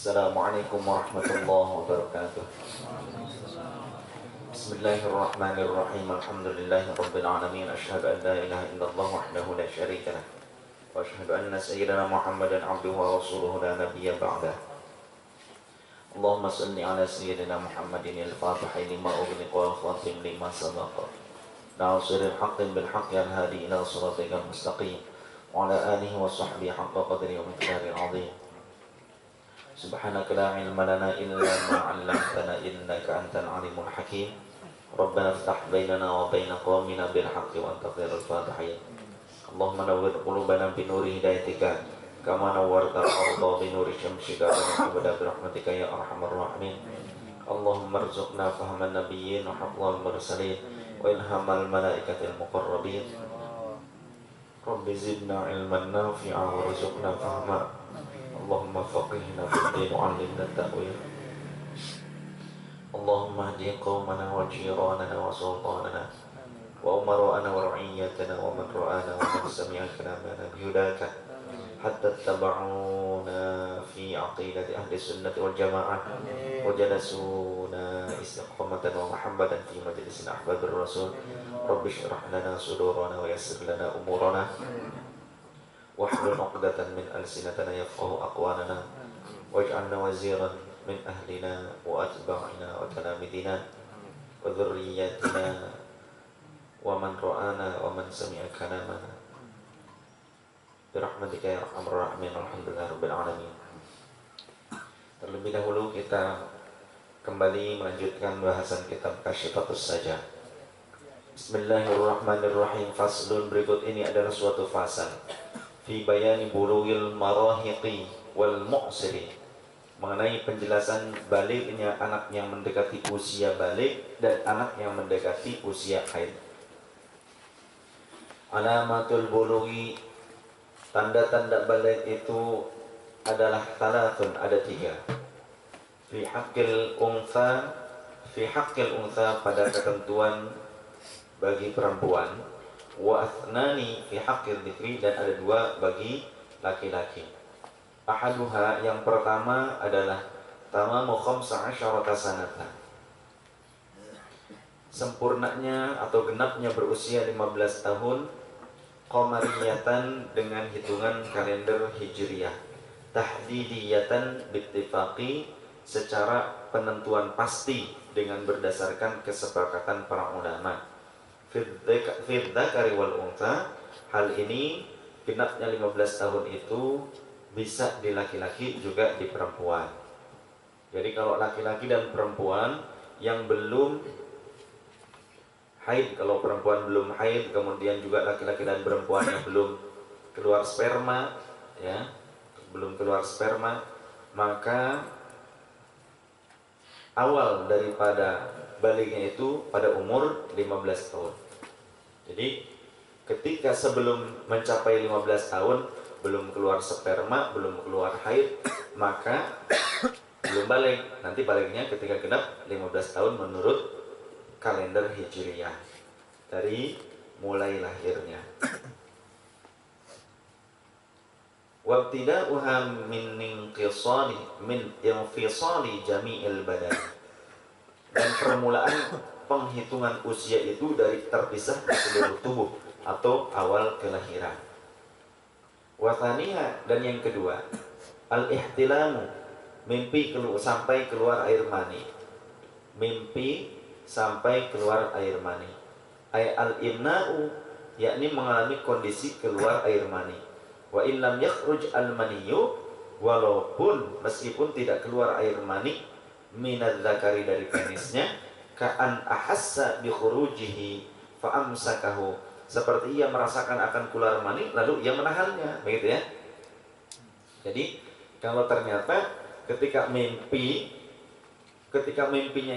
Assalamualaikum warahmatullahi wabarakatuh. Bismillahirrahmanirrahim. Alhamdulillahi rabbil alamin. Asyhadu an la ilaha illallah wahdahu la syarika lah. Wa asyhadu anna sayyidana Muhammadan abduhu wa rasuluhu la nabiyya ba'dah. Allahumma salli ala sayyidina Muhammadin al-Fatihi lima ughliqa wal khatim lima sabaqa. Nasiril haqqin bil haqqi al-hadi ila siratikal mustaqim. Wa ala alihi wa sahbihi haqqa qadri wa miqdaril azim. Subhanaka la ilma lana illa ma 'allamtana innaka antal alimul hakim. Rabbana iftah bainana wa baina qaumina bil haqqi wa anta khairul fatihin. Allahumma nawwir qulubana bi nuri hidayatika kama nawwarta al-ardha bi nuri syamsika wa nabda bi rahmatika ya arhamar rahimin. Allahumma arzuqna fahman nabiyyin wa hafdhal mursalin wa ilhamal malaikatil muqarrabin. Rabbi zidna ilman nafi'a warzuqna fahma. Allahumma faqihna fid din wa 'allimna at-ta'wil. Allahumma hdi qaumana wa jiranana wa sultanana wa umara'ana wa ra'iyyatana wa man ra'ana wa man sami'a kalamana bihudaka hatta taba'una fi aqidati ahli sunnati wal jama'ah wa jalasuna istiqamatan wa mahabbatan fi majlisin ahbabir rasul. Rabbi shrah lana sudurana wa yassir lana umurana wahlul 'uqdatan min alsinatina yafqahu aqwalana waj'alna waziran min ahlina wa atba'ina wa talamidina wa dhurriyyatina wa man ra'ana wa man sami'a kalamana birahmatika ya arhamar rahimin. Alhamdulillahirabbil alamin. Terlebih dahulu kita kembali melanjutkan bahasan kitab Kasyifatus Sajah. Bismillahirrahmanirrahim. Faslun, berikut ini adalah suatu fasal fi bayani bulughil marahiqi wal mu'siri, mengenai penjelasan baliknya anak yang mendekati usia balik dan anak yang mendekati usia haid. Alamatul bulughi, tanda-tanda balik itu adalah talatun, ada 3. Fi haqqil untha, pada ketentuan bagi perempuan, wa athnani fi haqqil dzikri, dan ada 2 bagi laki-laki. Ahaduha, yang pertama adalah tamamu 15 sanatan, sempurnanya atau genapnya berusia 15 tahun, qamariyatan, dengan hitungan kalender hijriyah, tahdidiyatan bittifaqi, secara penentuan pasti dengan berdasarkan kesepakatan para ulama. Fidzakari wal untha, hal ini genapnya 15 tahun itu bisa di laki-laki juga di perempuan. Jadi kalau laki-laki dan perempuan yang belum haid, kalau perempuan belum haid, kemudian juga laki-laki dan perempuan yang belum keluar sperma, ya, belum keluar sperma, maka awal daripada baliknya itu pada umur 15 tahun. Jadi ketika sebelum mencapai 15 tahun belum keluar sperma, belum keluar haid, maka belum balik. Nanti baliknya ketika genap 15 tahun menurut kalender hijriyah, dari mulai lahirnya. Wabtida'uha min infisali jami'il badan, dan permulaan penghitungan usia itu dari terpisah di seluruh tubuh atau awal kelahiran. Wathaniha, dan yang kedua, al-ihtilamu, mimpi sampai keluar air mani. Mimpi sampai keluar air mani. Ay al-imna'u, yakni mengalami kondisi keluar air mani. Wa illam yakhruj al-maniyu, walaupun meskipun tidak keluar air mani, minadz zakari, dari penisnya, ka'an ahassa bi khurujihi fa amsakahu, seperti ia merasakan akan keluar mani lalu ia menahannya, begitu ya. Jadi kalau ternyata ketika mimpinya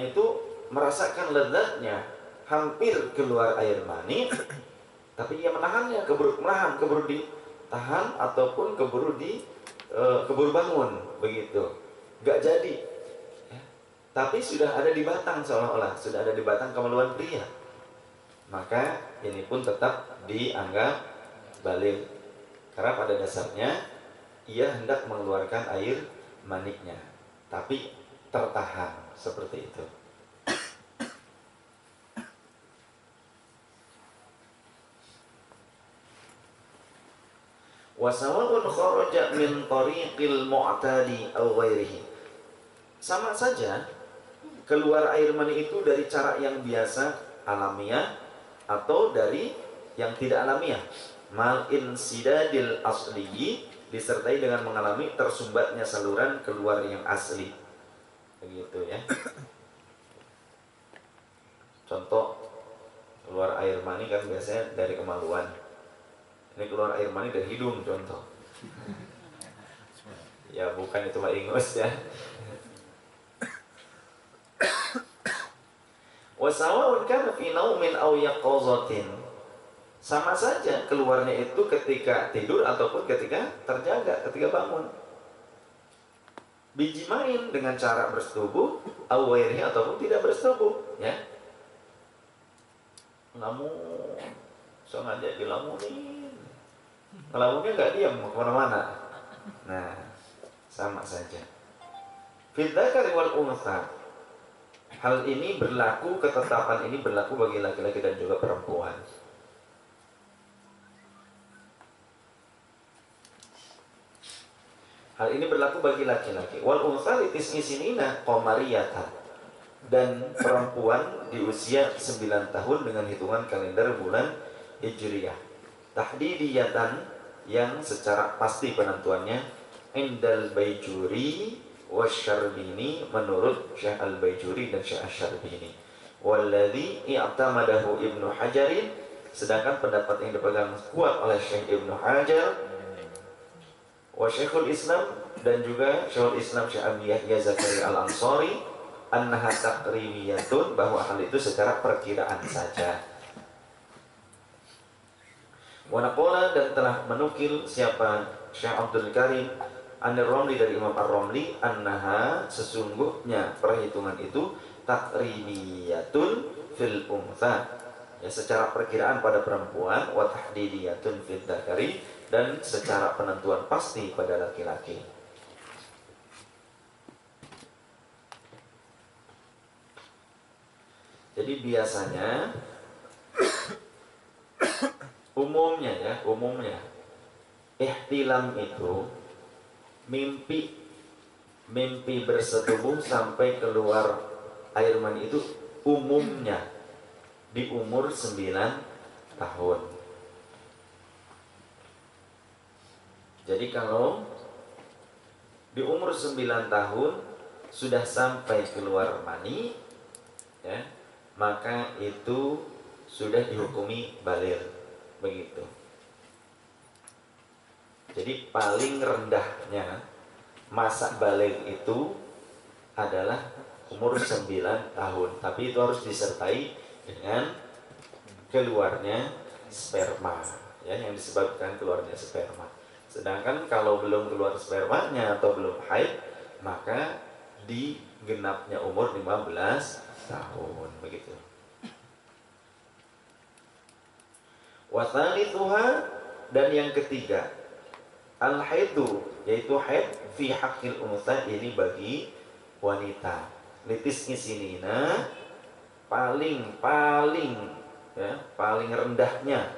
itu merasakan lezatnya hampir keluar air mani, tapi ia menahannya, keburu ditahan ataupun keburu bangun, begitu, nggak jadi. Tapi sudah ada di batang, seolah-olah sudah ada di batang kemaluan pria, maka ini pun tetap dianggap balik, karena pada dasarnya ia hendak mengeluarkan air maniknya. tapi tertahan seperti itu. Wasawa'un kharaja min tariqil mu'tadi aw ghairihi. Sama saja keluar air mani itu dari cara yang biasa alamiah atau dari yang tidak alamiah. Mal insidadil asli, disertai dengan mengalami tersumbatnya saluran keluar yang asli. Begitu ya. Contoh keluar air mani kan biasanya dari kemaluan. Ini keluar air mani dari hidung contoh. Ya bukan itu Pak Ingus ya. Wasawa'un kana fi naumin aw yaqazatin. Sama saja keluarnya itu ketika tidur ataupun ketika terjaga, ketika bangun. Biji main dengan cara bersetubuh, aw ghairihi ataupun tidak bersetubuh, ya. Ngelamun, sengaja dilamunin. Ngelamunnya nggak diam, mau kemana-mana. Nah, sama saja. Fil dzakari wal untha. Hal ini berlaku, ketetapan ini berlaku bagi laki-laki dan juga perempuan. Hal ini berlaku bagi laki-laki. Wal untha litisni sinina qamariyatan. Dan perempuan di usia 9 tahun dengan hitungan kalender bulan Hijriyah. Tahdidiyatan yang secara pasti penentuannya indal Baijuri wasyarbini, menurut Syekh al-Baijuri dan Syekh asy-Syarbini. Walladzi i'tamadahu Ibnu Hajarin, sedangkan pendapat yang dipegang kuat oleh Syekh Ibnu Hajar wa Syekhul Islam, dan juga Syekhul Islam Syekh Abi Yahya Zakaria al-Ansari, annaha taqrimiyatun, bahwa hal itu secara perkiraan saja. Wanaqola, dan telah menukil siapa Syekh Abdul Karim An-Ramli dari Imam Ar-Ramli, annaha, sesungguhnya perhitungan itu taqrimiyatun fil untha, ya secara perkiraan pada perempuan, wa tahdidiyatun fil dzakari, dan secara penentuan pasti pada laki-laki. Jadi biasanya umumnya ihtilam itu mimpi bersetubuh sampai keluar air mani itu umumnya di umur 9 tahun. Jadi kalau di umur 9 tahun sudah sampai keluar mani, ya, maka itu sudah dihukumi baligh. Begitu. Jadi paling rendahnya masa baligh itu adalah umur 9 tahun, tapi itu harus disertai dengan keluarnya sperma, ya, yang disebabkan keluarnya sperma. Sedangkan kalau belum keluar spermanya atau belum haid, maka di genapnya umur 15 tahun, begitu. Wathalithuha, dan yang ketiga, al-haidu, yaitu haid fi haqqil untha, ini bagi wanita. Litis isinina, paling rendahnya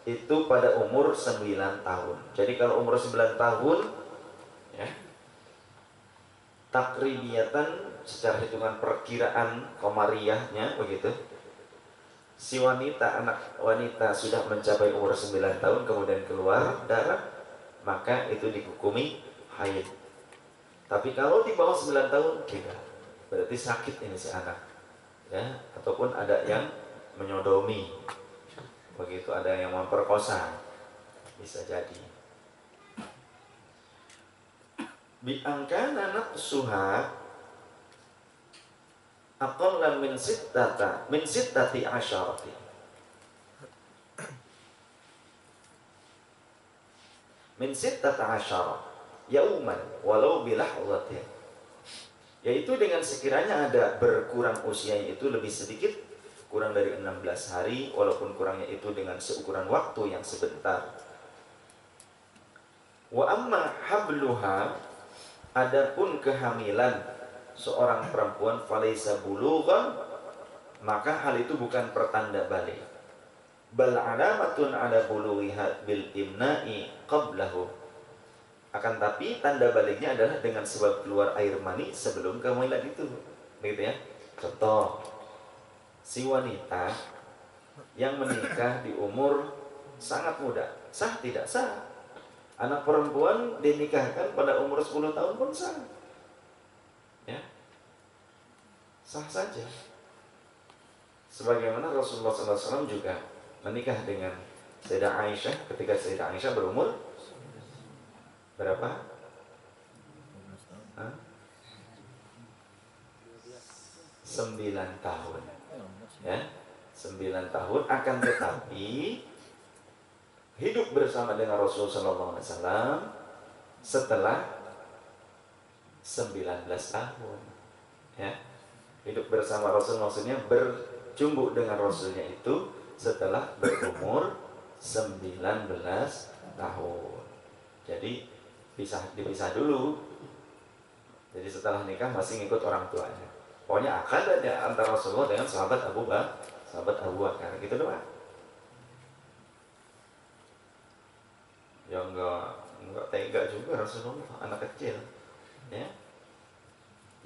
itu pada umur 9 tahun. Jadi kalau umur 9 tahun, ya, takribiyatan secara hitungan perkiraan qamariyahnya begitu. Si wanita, anak wanita sudah mencapai umur 9 tahun kemudian keluar darah, maka itu dihukumi haid. Tapi kalau di bawah 9 tahun tidak, berarti sakit ini si anak, ya, ataupun ada yang menyodomi, begitu, ada yang memperkosa, bisa jadi. Bi angkana naqsuha aqalla min sittati asyarati. Min sittati asyara yauman walau bilahzatin, yaitu dengan sekiranya ada berkurang usianya itu lebih sedikit, kurang dari 16 hari, walaupun kurangnya itu dengan seukuran waktu yang sebentar. Wa amma habluha, Adapun kehamilan seorang perempuan falaisa bulughan, maka hal itu bukan pertanda balik. Bal alamatun ala bulughiha bil imna'i qablahu. Akan tapi tanda baliknya adalah dengan sebab keluar air mani sebelum kehamilan itu. Begitu ya. Contoh, si wanita yang menikah di umur sangat muda, sah tidak sah? Anak perempuan dinikahkan pada umur 10 tahun pun sah. Ya. Sah saja. Sebagaimana Rasulullah SAW juga menikah dengan Sayyidah Aisyah ketika Sayyidah Aisyah berumur berapa? 9 tahun. Ya, 9 tahun. Akan tetapi hidup bersama dengan Rasulullah SAW setelah 19 tahun. Ya, hidup bersama Rasul maksudnya berjumbu dengan Rasulnya itu setelah berumur 19 tahun. Jadi dipisah dulu. Jadi setelah nikah masih ngikut orang tuanya. Pokoknya akan ada antara Rasulullah dengan sahabat Abu Bakar gitu doang. Ya enggak tega juga Rasulullah, anak kecil. Ya.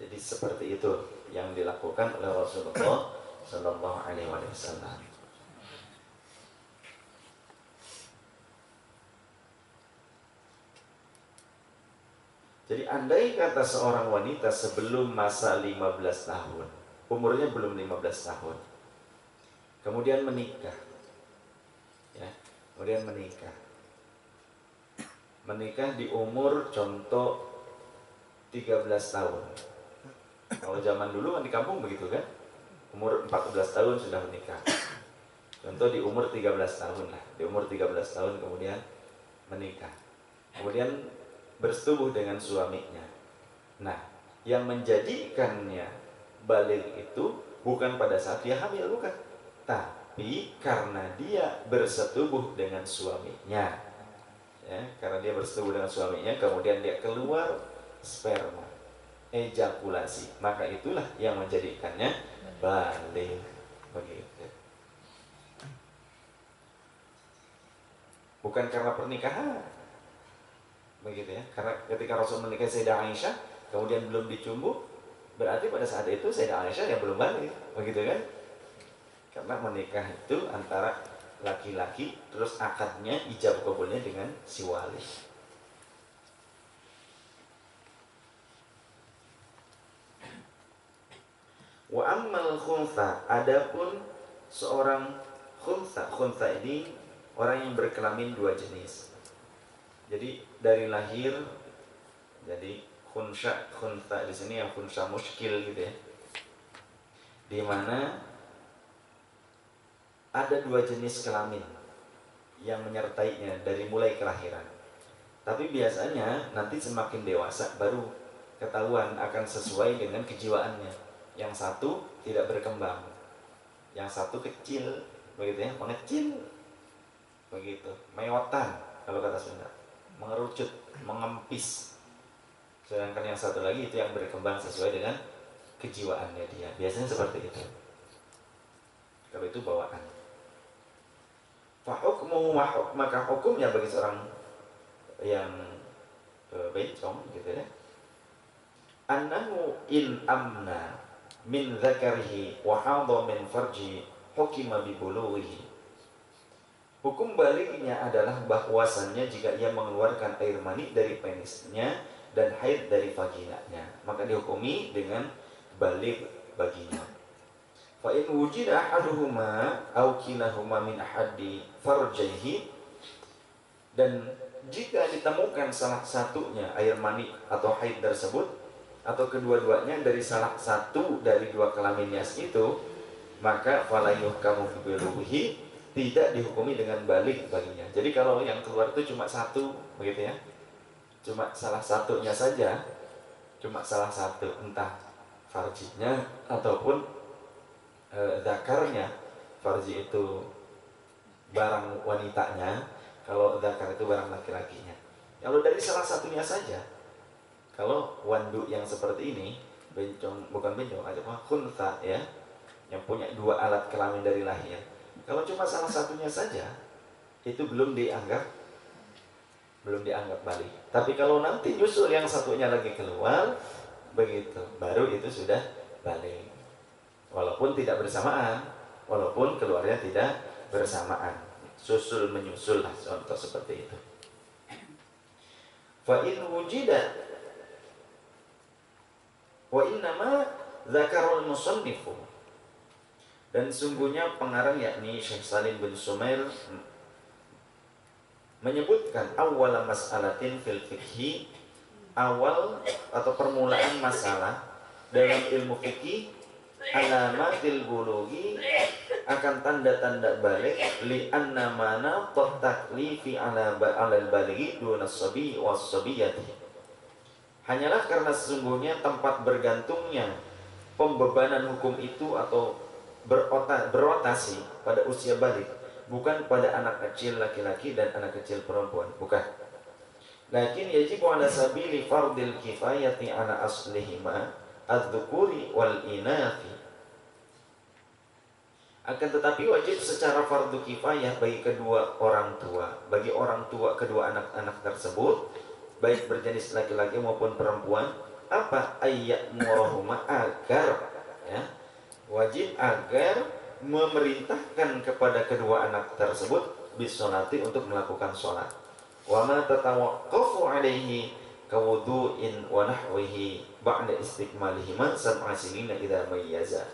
Jadi seperti itu yang dilakukan oleh Rasulullah Sallallahu Alaihi Wasallam. Jadi andai kata seorang wanita sebelum masa 15 tahun, umurnya belum 15 tahun, kemudian menikah, ya, kemudian menikah di umur contoh 13 tahun. Kalau zaman dulu kan di kampung begitu kan, umur 14 tahun sudah menikah. Contoh di umur 13 tahun lah, di umur 13 tahun kemudian menikah, kemudian bersetubuh dengan suaminya. Nah, yang menjadikannya balik itu bukan pada saat dia hamil, bukan, tapi karena dia bersetubuh dengan suaminya. Ya, karena dia bersetubuh dengan suaminya, kemudian dia keluar sperma, ejakulasi, maka itulah yang menjadikannya balik. Begitu. Bukan karena pernikahan. Begitu ya, karena ketika Rasul menikah Sayyidah Aisyah kemudian belum dicumbu, berarti pada saat itu Sayyidah Aisyah yang belum balik, begitu kan? Karena menikah itu antara laki-laki, terus akadnya ijab kabulnya dengan si wali. Wa ammal khunsa, adapun seorang khunsa ini orang yang berkelamin dua jenis. Jadi dari lahir, jadi khunsa di sini yang khunsa muskil gitu ya, di mana ada dua jenis kelamin yang menyertainya dari mulai kelahiran. Tapi biasanya nanti semakin dewasa baru ketahuan akan sesuai dengan kejiwaannya. Yang satu tidak berkembang, yang satu kecil, begitu ya, mengecil, begitu, meyotan kalau kata Sunda, mengerucut, mengempis. Sedangkan yang satu lagi itu yang berkembang sesuai dengan kejiwaannya dia. Biasanya seperti itu. Kalau itu bawaan. Fahukmu maka hukumnya bagi seorang yang bencong gitu ya, annahu in amna min dzakarihi wa hadha min farji hukima bi bulughihi. Hukum baliknya adalah bahwasannya jika ia mengeluarkan air mani dari penisnya dan haid dari vaginanya, maka dihukumi dengan balik baginya. Fa in wujida ahaduhuma aw kilahuma min ahadi farjaihi, dan jika ditemukan salah satunya air mani atau haid tersebut, atau kedua-duanya dari salah satu dari dua kelaminnya itu, maka fala yuhkamu bi bulughihi, tidak dihukumi dengan balik baginya. Jadi kalau yang keluar itu cuma satu, begitu ya, cuma salah satunya saja, cuma salah satu, entah farjinya ataupun zakarnya. Farji itu barang wanitanya, kalau zakar itu barang laki-lakinya. Kalau dari salah satunya saja, Kalau wanduk yang seperti ini, bencong, bukan bencong, ada apa? Khunsa ya, yang punya dua alat kelamin dari lahir. Kalau cuma salah satunya saja, itu belum dianggap balik. Tapi kalau nanti nyusul yang satunya lagi keluar, begitu, baru itu sudah balik. Walaupun tidak bersamaan, walaupun keluarnya tidak bersamaan, susul menyusul lah, contoh seperti itu. Fa in wujida wa innama dzakarul musannifu, dan sungguhnya pengarang yakni Syekh Salim bin Sumail menyebutkan awal mas'alatin fil fikhi, awal atau permulaan masalah dalam ilmu fikih, alamatil bulughi, akan tanda-tanda balik, li anna mana taklifi ala al-balighi duna sabi was sabiyati, hanyalah karena sesungguhnya tempat bergantungnya pembebanan hukum itu atau berotasi pada usia balik, bukan pada anak kecil laki-laki dan anak kecil perempuan, bukan. Lakin yajib ala sabili fardil kifayati ala aslihima adz-dzukuri wal inathi, akan tetapi wajib secara fardu kifayah bagi kedua orang tua, bagi orang tua kedua anak-anak tersebut, baik berjenis laki-laki maupun perempuan, apa? Ayat murahuma, agar ya, wajib agar memerintahkan kepada kedua anak tersebut bisolati, untuk melakukan sholat. Wa ma tatawaqqafu alaihi kawudu'in wa nahwihi ba'da istikmalihima sab'a sinina idza mayyaza.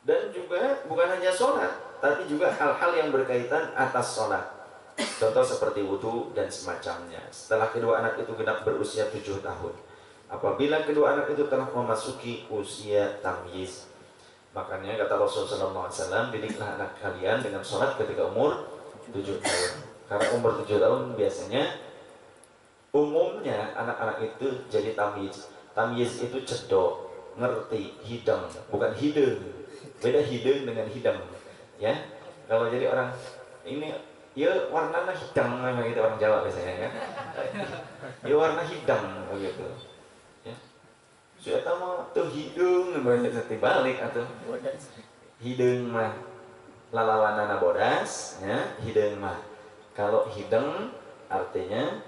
Dan juga bukan hanya sholat, tapi juga hal-hal yang berkaitan atas sholat, contoh seperti wudhu dan semacamnya, setelah kedua anak itu genap berusia 7 tahun. Apabila kedua anak itu telah memasuki usia tamyiz, makanya kata Rasulullah SAW, didiklah anak kalian dengan sholat ketika umur 7 tahun. Karena umur 7 tahun biasanya umumnya anak-anak itu jadi tamyiz. Tamyiz itu cedok, ngerti, hidang, bukan hidung. Beda hidung dengan hidang ya. Kalau jadi orang ini, ya warnanya hidang, memang itu orang Jawa biasanya ya. Ya warna hidang begitu. Ya. Sudah tahu tuh hidung, berarti balik atau hidung mah lalawanana bodas, ya hidung mah. Kalau hidang artinya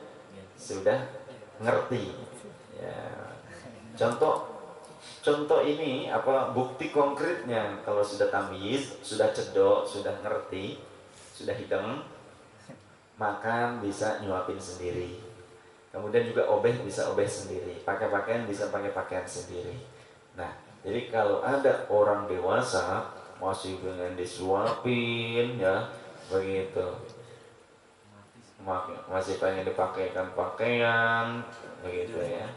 sudah ngerti. Ya. Contoh ini apa bukti konkretnya? Kalau sudah tamyiz, sudah cedok, sudah ngerti, sudah hidang, makan bisa nyuapin sendiri, kemudian juga obeh bisa obeh sendiri, pakai pakaian bisa pakai pakaian sendiri. Nah, jadi kalau ada orang dewasa masih pengen disuapin ya begitu, masih pengen dipakaikan pakaian begitu ya,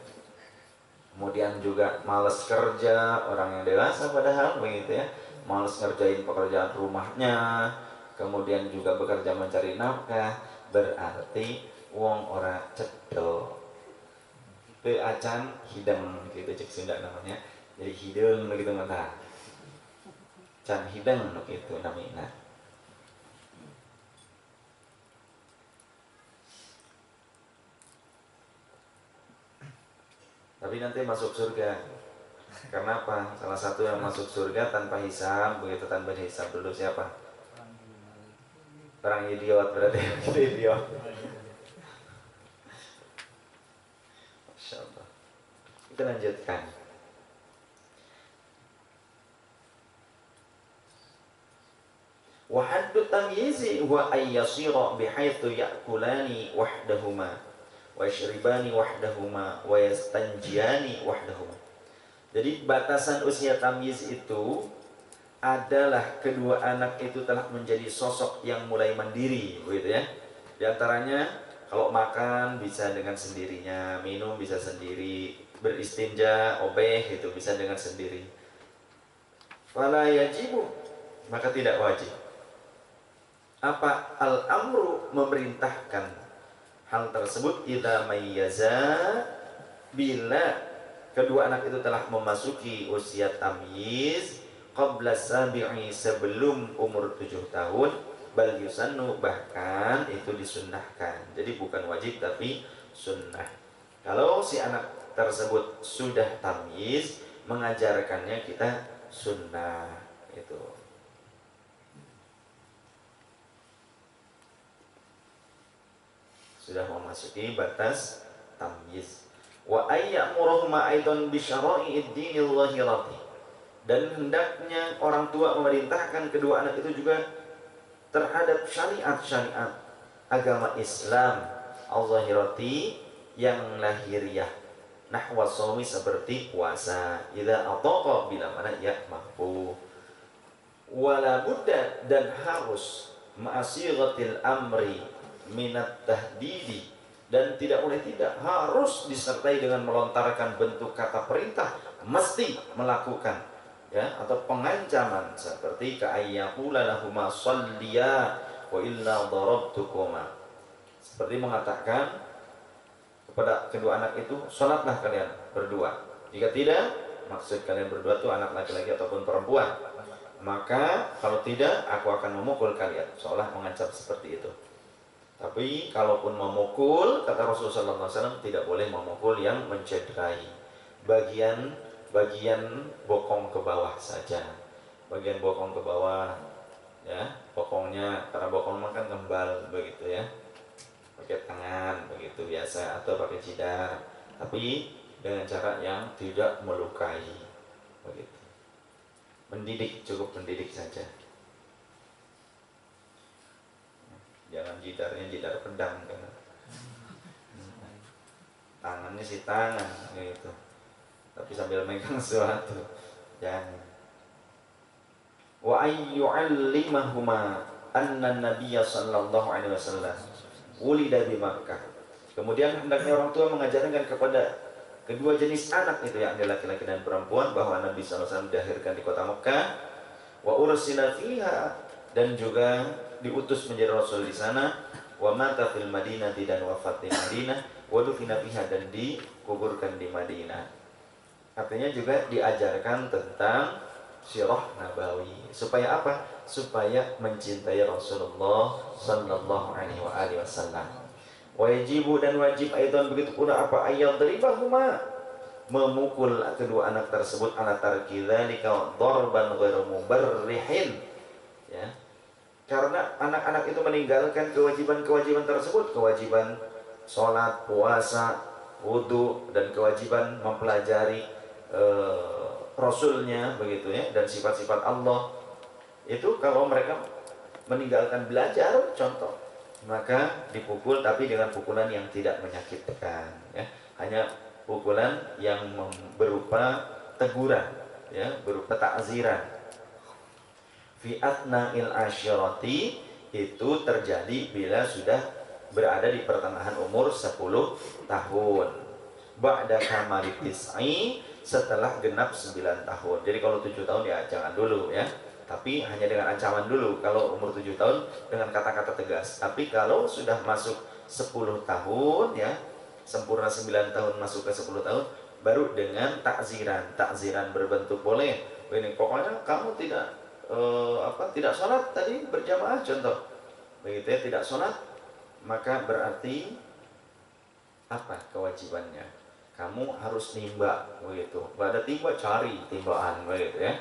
kemudian juga males kerja, orang yang dewasa padahal begitu ya, males ngerjain pekerjaan rumahnya, kemudian juga bekerja mencari nafkah, berarti wong ora cedok, be acan hidang gitu cek Sunda namanya, jadi hidung begitu mata, can hidang gitu namanya. Tapi nanti masuk surga. Karena apa? Salah satu yang masuk surga tanpa hisab, begitu tanpa hisab dulu siapa? Orang idiot berarti. Idiot. Masya Allah. Kita lanjutkan. Wa haddu tamyizi wa ayyasira bihaitsu ya'kulani wahdahuma wa yashribani wahdahuma wa yastanjiyani wahdahuma. Jadi batasan usia tamyiz itu adalah kedua anak itu telah menjadi sosok yang mulai mandiri, begitu ya. Di antaranya kalau makan bisa dengan sendirinya, minum bisa sendiri, beristinja, obeh itu bisa dengan sendiri. Fala yajibu, maka tidak wajib. Apa al-amru, memerintahkan hal tersebut, idza mayyaza, bila kedua anak itu telah memasuki usia tamyiz, qabla sabi'i, sebelum umur 7 tahun, bal yusannu, bahkan itu disunnahkan. Jadi bukan wajib tapi sunnah. Kalau si anak tersebut sudah tamyiz, mengajarkannya kita sunnah itu. Sudah memasuki batas tamyiz. Wa ayyamurahuma aidan bi syara'i'id dinil zahirati. Dan hendaknya orang tua memerintahkan kedua anak itu juga terhadap syariat-syariat agama Islam al-zahirati yang lahiriah. Nahwa shaumi seperti puasa, idza ataqa bila mana ia mampu. Wala budda dan harus ma'asiratil amri minat tahdidi, dan tidak boleh tidak harus disertai dengan melontarkan bentuk kata perintah, mesti melakukan ya, atau pengancaman seperti ka'ayyaqula lahuma shalliya wa illa darabtukuma, seperti mengatakan kepada kedua anak itu, sholatlah kalian berdua, jika tidak, maksud kalian berdua itu anak laki-laki ataupun perempuan, maka kalau tidak aku akan memukul kalian, seolah mengancam seperti itu. Tapi kalaupun memukul, kata Rasulullah SAW, tidak boleh memukul yang mencederai. Bagian bokong ke bawah saja. Bagian bokong ke bawah, ya, bokongnya, karena bokong makan kembal begitu ya. Pakai tangan begitu biasa atau pakai jidar. Tapi dengan cara yang tidak melukai, begitu. Mendidik, cukup mendidik saja. Jangan jidarnya jidar pedang kan. Tangannya si tangan gitu. Tapi sambil megang sesuatu. Jangan. Wa ayyu'allimahuma anna nabiyya sallallahu alaihi wasallam wulida di Makkah. Kemudian hendaknya orang tua mengajarkan kepada kedua jenis anak itu, yakni laki-laki dan perempuan, bahwa Nabi sallallahu alaihi wasallam dilahirkan di kota Makkah, wa ursila fiha, dan juga diutus menjadi rasul di sana, wa mata fil Madinah, dan wafat di Madinah, wa dufina fiha, dan dikuburkan di Madinah. Artinya juga diajarkan tentang sirah nabawi. Supaya apa? Supaya mencintai Rasulullah sallallahu alaihi wasallam. Wa yajibu, dan wajib aidan begitu pula apa, ayyadribahuma, memukul kedua anak tersebut, ala tarki dzalika darban ghairu mubarrihin, ya. Karena anak-anak itu meninggalkan kewajiban-kewajiban tersebut, kewajiban sholat, puasa, wudhu, dan kewajiban mempelajari Rasulnya begitu ya, dan sifat-sifat Allah. Itu kalau mereka meninggalkan belajar, contoh, maka dipukul, tapi dengan pukulan yang tidak menyakitkan ya. Hanya pukulan yang berupa teguran ya, berupa takziran. Fi atna'il asyirati, itu terjadi bila sudah berada di pertengahan umur 10 tahun. Ba'da kamalit tis'i, setelah genap 9 tahun. Jadi kalau 7 tahun ya jangan dulu ya. Tapi hanya dengan ancaman dulu. Kalau umur 7 tahun dengan kata-kata tegas. Tapi kalau sudah masuk 10 tahun ya, sempurna 9 tahun masuk ke 10 tahun, baru dengan takziran. Takziran berbentuk boleh. Ini pokoknya kamu tidak sholat tadi berjamaah, contoh begitu ya, tidak sholat, maka berarti apa kewajibannya? Kamu harus nimba begitu. Gak ada timba, cari timbaan begitu ya,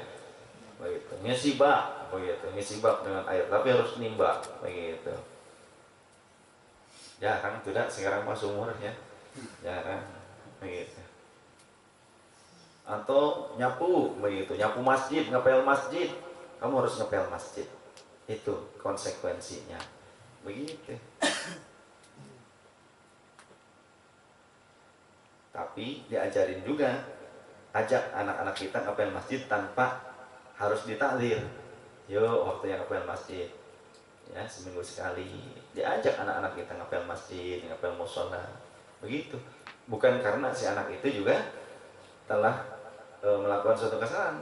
begitu. Nyesibak begitu, nyesibak dengan air, tapi harus nimba begitu. Jarang tidak sekarang pas umur ya, jarang begitu. Atau nyapu begitu, nyapu masjid, ngepel masjid, kamu harus ngepel masjid. Itu konsekuensinya. Begitu. Tapi diajarin juga, ajak anak-anak kita ngepel masjid tanpa harus ditakdir. Yuk, waktu yang ngepel masjid. Ya, seminggu sekali. Diajak anak-anak kita ngepel masjid, ngepel musola. Begitu. Bukan karena si anak itu juga telah melakukan suatu kesalahan,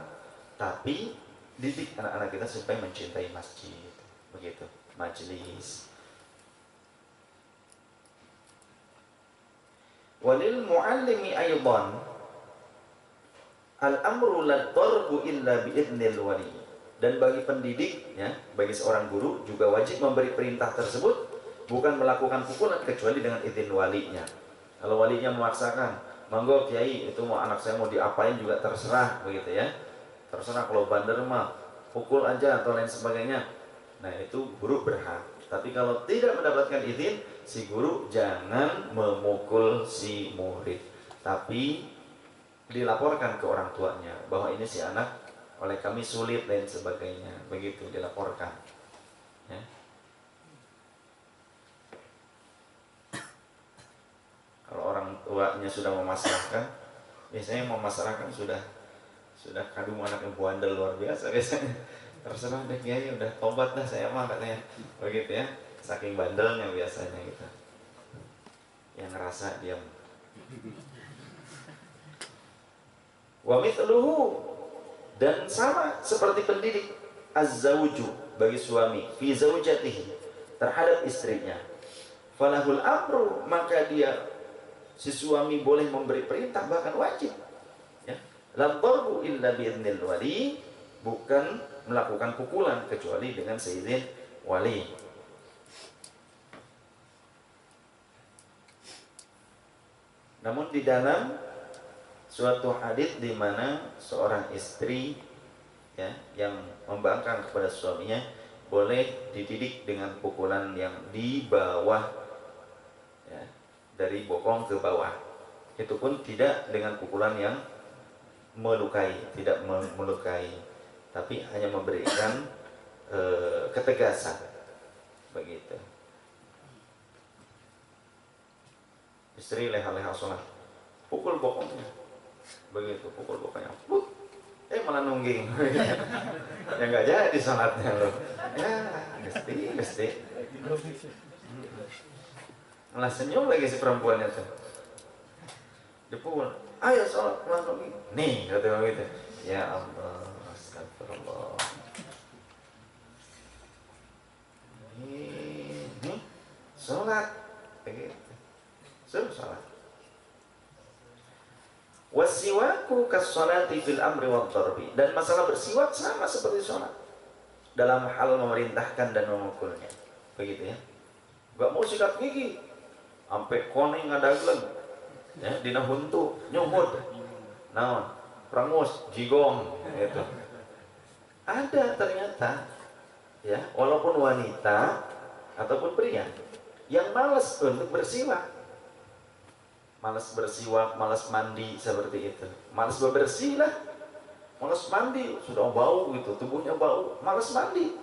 tapi didik anak-anak kita supaya mencintai masjid, begitu, majlis. Walil muallimi aydan al-amru la darbu illa biidnil wali. Dan bagi pendidik ya, bagi seorang guru juga wajib memberi perintah tersebut, bukan melakukan pukulan kecuali dengan izin walinya. Kalau walinya memaksakan, monggo kiai, itu mau anak saya mau diapain juga terserah, begitu ya. Terserah, kalau bandar mah pukul aja atau lain sebagainya. Nah itu guru berhak. Tapi kalau tidak mendapatkan izin, si guru jangan memukul si murid, tapi dilaporkan ke orang tuanya bahwa ini si anak oleh kami sulit dan sebagainya, begitu dilaporkan ya. Kalau orang tuanya sudah memasrahkan, biasanya memasrahkan sudah kadung anak yang bandel luar biasa biasanya. Terserah deh kiai, udah tobat dah saya mah katanya, begitu ya, saking bandelnya biasanya gitu, yang ngerasa diam. Wa mithluhu, dan sama seperti pendidik, az-zawju, bagi suami, fi zaujatihi, terhadap istrinya, falahul amru, maka dia si suami boleh memberi perintah, bahkan wajib ya. La darbu illa biidznil wali, bukan melakukan pukulan kecuali dengan seizin wali. Namun di dalam suatu hadis di mana seorang istri ya yang membangkang kepada suaminya boleh dididik dengan pukulan yang di bawah ya, dari bokong ke bawah. Itu pun tidak dengan pukulan yang melukai, tidak melukai, tapi hanya memberikan ketegasan, begitu. Istri leha-leha sholat, pukul bokongnya, begitu, pukul bokongnya, malah nungging. Ya nggak jadi sholatnya loh. Ya, mesti. Malah senyum lagi si perempuannya tuh. Dipukul, ayo sholat, malah nungging. Nih, kata gitu. Ya Allah, astagfirullah. Ini sholat, begitu. Suruh sholat. Wasiwaku kas-sholati fil amri wad darbi, dan masalah bersiwak sama seperti sholat dalam hal memerintahkan dan memukulnya, begitu ya. Gak mau sikat gigi sampai koneng ngadaglen ya, dina huntu nyumut naon prangus jigong gitu. Ada ternyata ya, walaupun wanita ataupun pria yang malas untuk bersiwak, malas bersiwak, malas mandi seperti itu, malas bebersih lah, malas mandi, sudah bau gitu, tubuhnya bau, malas mandi,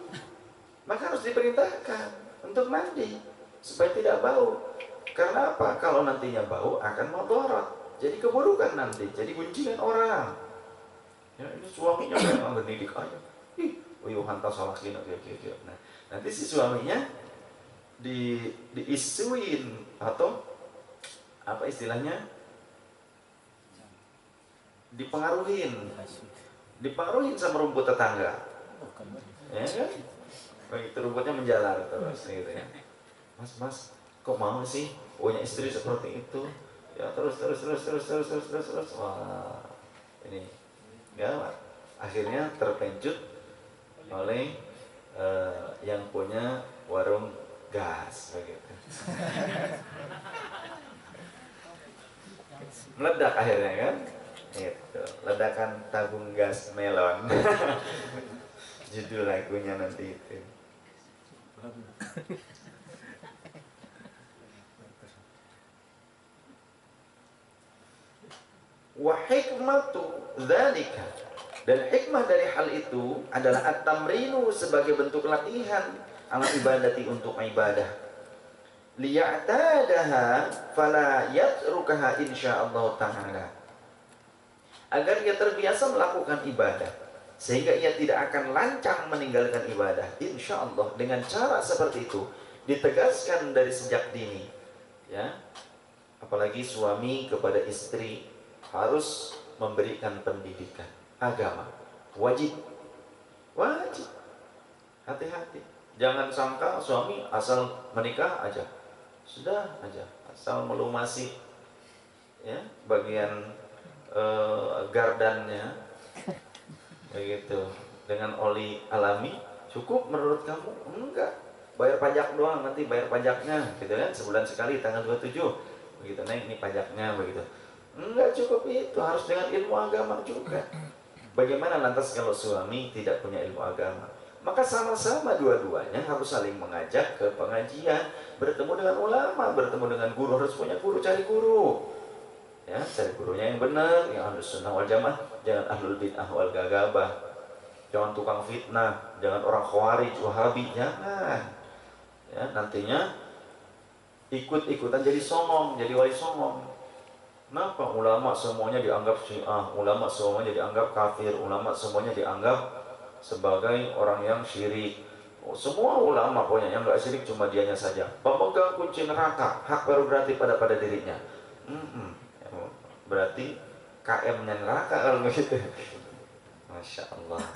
maka harus diperintahkan untuk mandi supaya tidak bau. Karena apa? Kalau nantinya bau akan mudarat, jadi keburukan nanti, jadi gunjingan orang. Ya, ini suaminya memang mendidik aja, hantar salah kina gitu. Nah, nanti si suaminya diisuin atau apa istilahnya, dipengaruhin sama rumput tetangga, ya kan? Begitu rumputnya menjalar terus gitu ya. Mas, kok mau sih punya istri seperti itu? Ya terus. Wah, ini gawat. Akhirnya terpencut oleh yang punya warung gas, begitu. Meledak akhirnya kan, itu ledakan tabung gas melon. Judul lagunya nanti itu. Wa hikmatu dzalika, dan hikmah dari hal itu adalah at-tamrinu, sebagai bentuk latihan ala ibadati, untuk ibadah, liya'tadaha fala yatrukaha insyaallah ta'ala, agar ia terbiasa melakukan ibadah sehingga ia tidak akan lancang meninggalkan ibadah, insyaallah. Dengan cara seperti itu ditegaskan dari sejak dini ya, apalagi suami kepada istri harus memberikan pendidikan agama, wajib. Hati-hati, jangan sangka suami asal menikah aja sudah aja, asal melumasi ya bagian gardannya begitu dengan oli alami cukup menurut kamu? Enggak, bayar pajak doang, nanti bayar pajaknya gitu kan, sebulan sekali tanggal 27 begitu Neng, ini pajaknya begitu. Enggak cukup itu, harus dengan ilmu agama juga. Bagaimana lantas kalau suami tidak punya ilmu agama? Maka sama-sama dua-duanya harus saling mengajak ke pengajian, bertemu dengan ulama, bertemu dengan guru, harus punya guru, cari guru. Ya, cari gurunya yang benar, yang ahlus sunnah wal jamaah, jangan ahlul bid'ah wal gagabah. Jangan tukang fitnah, jangan orang khawarij, wahabi, jangan. Ya, nantinya ikut-ikutan jadi songong, jadi wali songong. Kenapa? Ulama semuanya dianggap syiah, ulama semuanya dianggap kafir, ulama semuanya dianggap sebagai orang yang syirik. Oh, semua ulama pokoknya yang nggak syirik cuma dianya saja. Pemegang kunci neraka, hak prerogatif pada dirinya. Berarti KM-nya neraka kalau begitu. Masya Allah.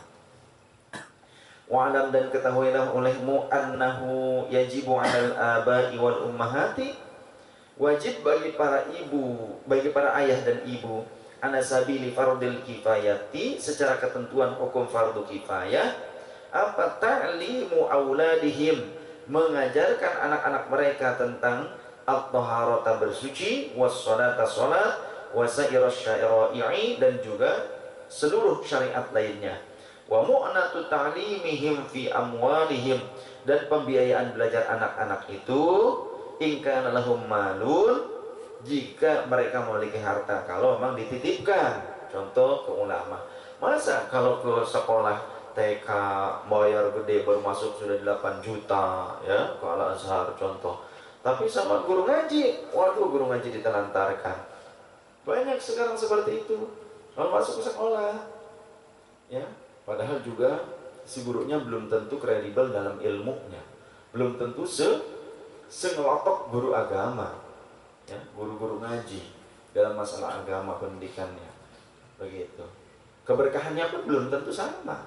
Wa'alam dan ketahuilah olehmu annahu yajibu 'alal aba'i wal ummahati, wajib bagi para ibu, bagi para ayah dan ibu, ala sabili fardil kifayati, secara ketentuan hukum fardu kifayah, apa ta'limu auladihim, mengajarkan anak-anak mereka tentang at-taharata bersuci, was-salata salat, wasairas syara'i, dan juga seluruh syariat lainnya, wa mu'natu ta'limihim fi amwalihim, dan pembiayaan belajar anak-anak itu in kana lahum malun, jika mereka memiliki harta, kalau memang dititipkan. Contoh ke ulama, masa kalau ke sekolah TK bayar gede baru masuk sudah 8 juta ya ke Al Azhar contoh, tapi sama guru ngaji, waduh guru ngaji ditelantarkan. Banyak sekarang seperti itu kalau masuk ke sekolah ya, padahal juga si gurunya belum tentu kredibel dalam ilmunya, belum tentu sengelotok guru agama ya, guru-guru ngaji dalam masalah agama pendidikannya begitu. Keberkahannya pun belum tentu sama,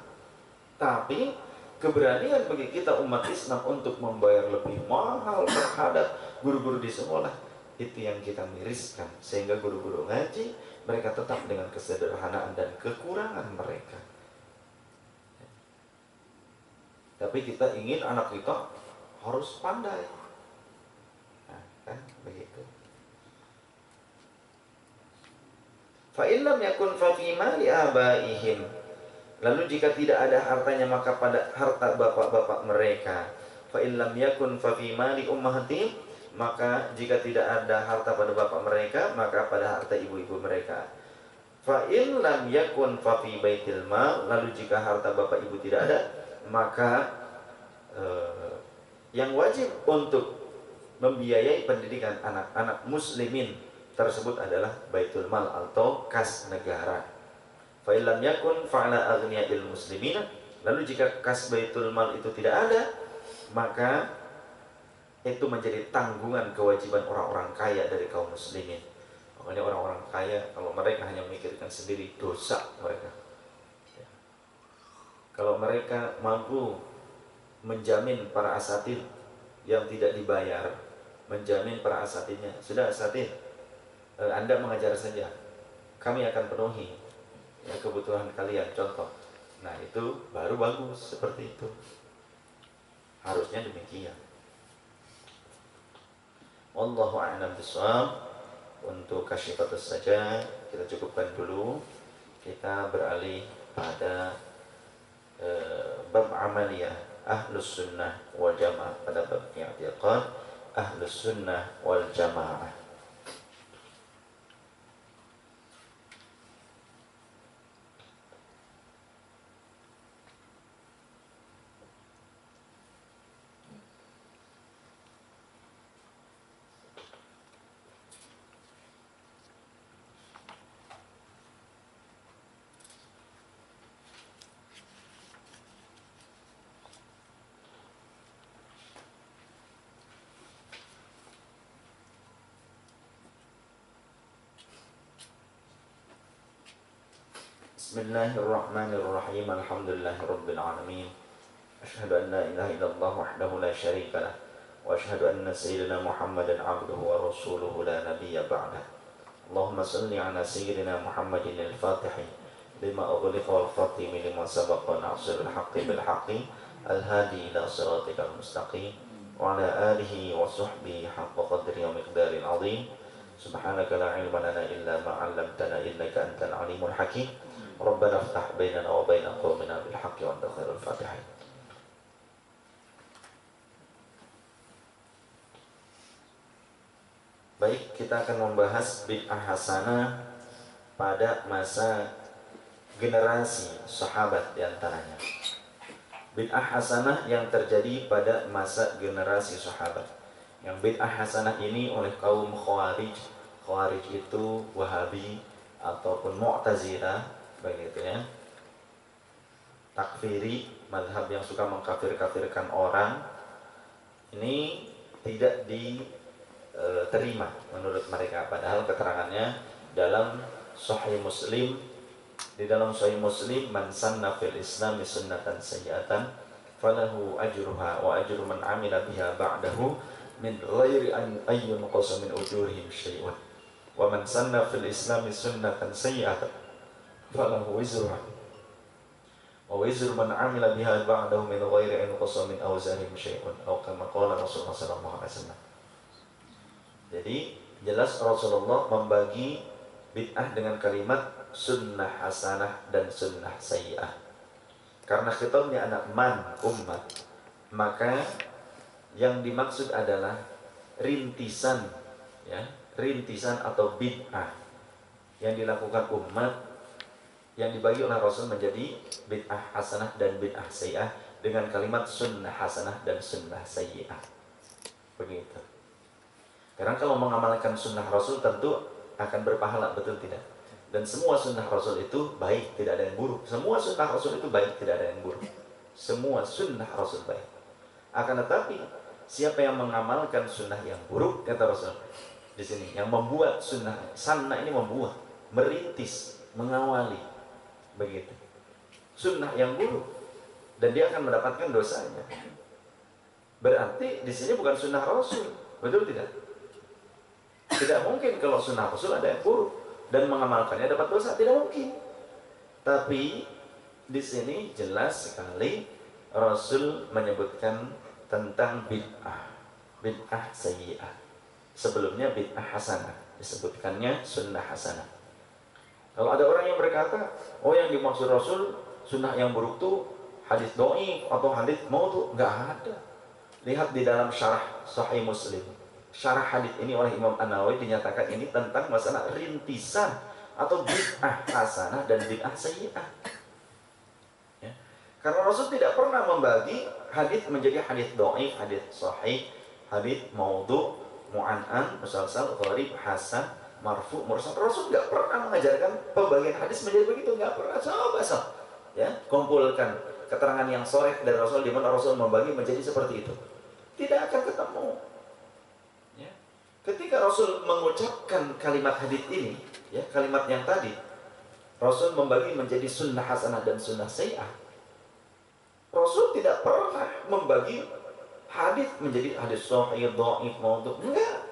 tapi keberanian bagi kita umat Islam untuk membayar lebih mahal terhadap guru-guru di sekolah, itu yang kita miriskan, sehingga guru-guru ngaji mereka tetap dengan kesederhanaan dan kekurangan mereka. Tapi kita ingin anak kita harus pandai, nah, kan begitu. Fa illam yakun fa fi mali abaihim, lalu jika tidak ada hartanya maka pada harta bapak-bapak mereka. Fa illam yakun fa fi mali ummahatihim, maka jika tidak ada harta pada bapak mereka maka pada harta ibu-ibu mereka. Fa in lam yakun fa fi baitil mal, lalu jika harta bapak ibu tidak ada maka yang wajib untuk membiayai pendidikan anak-anak muslimin tersebut adalah baitul mal atau kas negara. Fa illam yakun fa'ala aghniya'il muslimina, lalu jika kas baitul mal itu tidak ada maka itu menjadi tanggungan kewajiban orang-orang kaya dari kaum muslimin. Makanya orang-orang kaya kalau mereka hanya memikirkan sendiri, dosa mereka ya. Kalau mereka mampu menjamin para asatid yang tidak dibayar, menjamin para asatidnya, sudah asatid, Anda mengajar saja, kami akan penuhi ya, kebutuhan kalian, contoh. Nah itu baru bagus, seperti itu harusnya demikian. Wallahu a'lam bishawab. Untuk kasyifatus saja kita cukupkan dulu, kita beralih pada bab amaliyah ahlus sunnah wal jamaah, pada bab i'tiqad ahlus sunnah wal jamaah. Bismillahirrahmanirrahim. Alhamdulillahirabbil alamin. Asyhadu an la ilaha illallah wahdahu la syarika lah, wa asyhadu anna sayyidina Muhammadan 'abduhu wa rasuluhu la nabiyya ba'dah. Allahumma shalli 'ala sayyidina Muhammadin al-Fatih lima ughliqa wal khatim lima sabaqa nasiril haqqi bil haqqi al-hadi ila siratikal mustaqim wa 'ala alihi wa sahbihi haqqa qadri wa miqdaril 'azim. Subhanaka la ilma lana illa ma 'allamtana innaka antal alimul hakim. Rabbana iftah bainana wa baina qaumina bil haqqi wa anta khairul fatihin. Baik, kita akan membahas bid'ah hasanah pada masa generasi sahabat diantaranya. Bid'ah hasanah yang terjadi pada masa generasi sahabat. Yang bid'ah hasanah ini oleh kaum Khawarij. Khawarij itu Wahabi ataupun Mu'tazilah, begitu ya. Takfiri, mazhab yang suka mengkafir-kafirkan orang. Ini tidak diterima menurut mereka, padahal keterangannya dalam Sahih Muslim. Di dalam Sahih Muslim, man sanna fil Islam sunnatan sayyi'atan falahu ajruha wa ajru man amila biha ba'dahu min ghairi an yunqasa min ujurihim syai'un wa man sanna fil Islam sunnatan sayyi'atan falahu wizruha wa wizru man amila biha ba'dahu min ghairi an yunqasa min awzarihim syai'un atau kama qala Rasulullah sallallahu alaihi wasallam. Jadi jelas Rasulullah membagi bid'ah dengan kalimat sunnah hasanah dan sunnah sayyi'ah. Karena khitabnya anak man, umat, maka yang dimaksud adalah rintisan, ya, rintisan atau bid'ah yang dilakukan umat yang dibagi oleh Rasul menjadi bid'ah hasanah dan bid'ah sayyi'ah dengan kalimat sunnah hasanah dan sunnah sayyi'ah. Begitu. Karena kalau mengamalkan sunnah Rasul tentu akan berpahala, betul tidak? Dan semua sunnah Rasul itu baik, tidak ada yang buruk. Semua sunnah Rasul itu baik, tidak ada yang buruk. Semua sunnah Rasul baik. Akan tetapi, siapa yang mengamalkan sunnah yang buruk, kata Rasul di sini, yang membuat sunnah, sanna ini membuat, merintis, mengawali, begitu. Sunnah yang buruk, dan dia akan mendapatkan dosanya. Berarti di sini bukan sunnah Rasul, betul tidak? Tidak mungkin kalau sunnah Rasul ada yang buruk dan mengamalkannya dapat dosa, tidak mungkin. Tapi di sini jelas sekali Rasul menyebutkan tentang bid'ah sayyi'ah. Sebelumnya bid'ah hasanah, disebutkannya sunnah hasanah. Kalau ada orang yang berkata, oh yang dimaksud Rasul sunnah yang buruk tuh hadis dhaif atau hadis maudhu, enggak ada. Lihat di dalam syarah Sahih Muslim. Syarah hadis ini oleh Imam An-Nawawi dinyatakan ini tentang masalah rintisan atau bid'ah hasanah dan bid'ah sayyi'ah. Ya. Karena Rasul tidak pernah membagi hadis menjadi hadis dhaif, hadis sahih, hadis maudhu, mu'an'an, musalsal, gharib, hasan, marfu, mursal. Rasul nggak pernah mengajarkan pembagian hadis menjadi begitu, nggak pernah. Coba ya, kumpulkan keterangan yang sahih dari Rasul di mana Rasul membagi menjadi seperti itu. Tidak akan ketemu. Ketika Rasul mengucapkan kalimat hadits ini, ya, kalimat yang tadi, Rasul membagi menjadi sunnah hasanah dan sunnah sayyi'ah. Rasul tidak pernah membagi hadits menjadi hadits sahih, dhaif, maudhu. Enggak.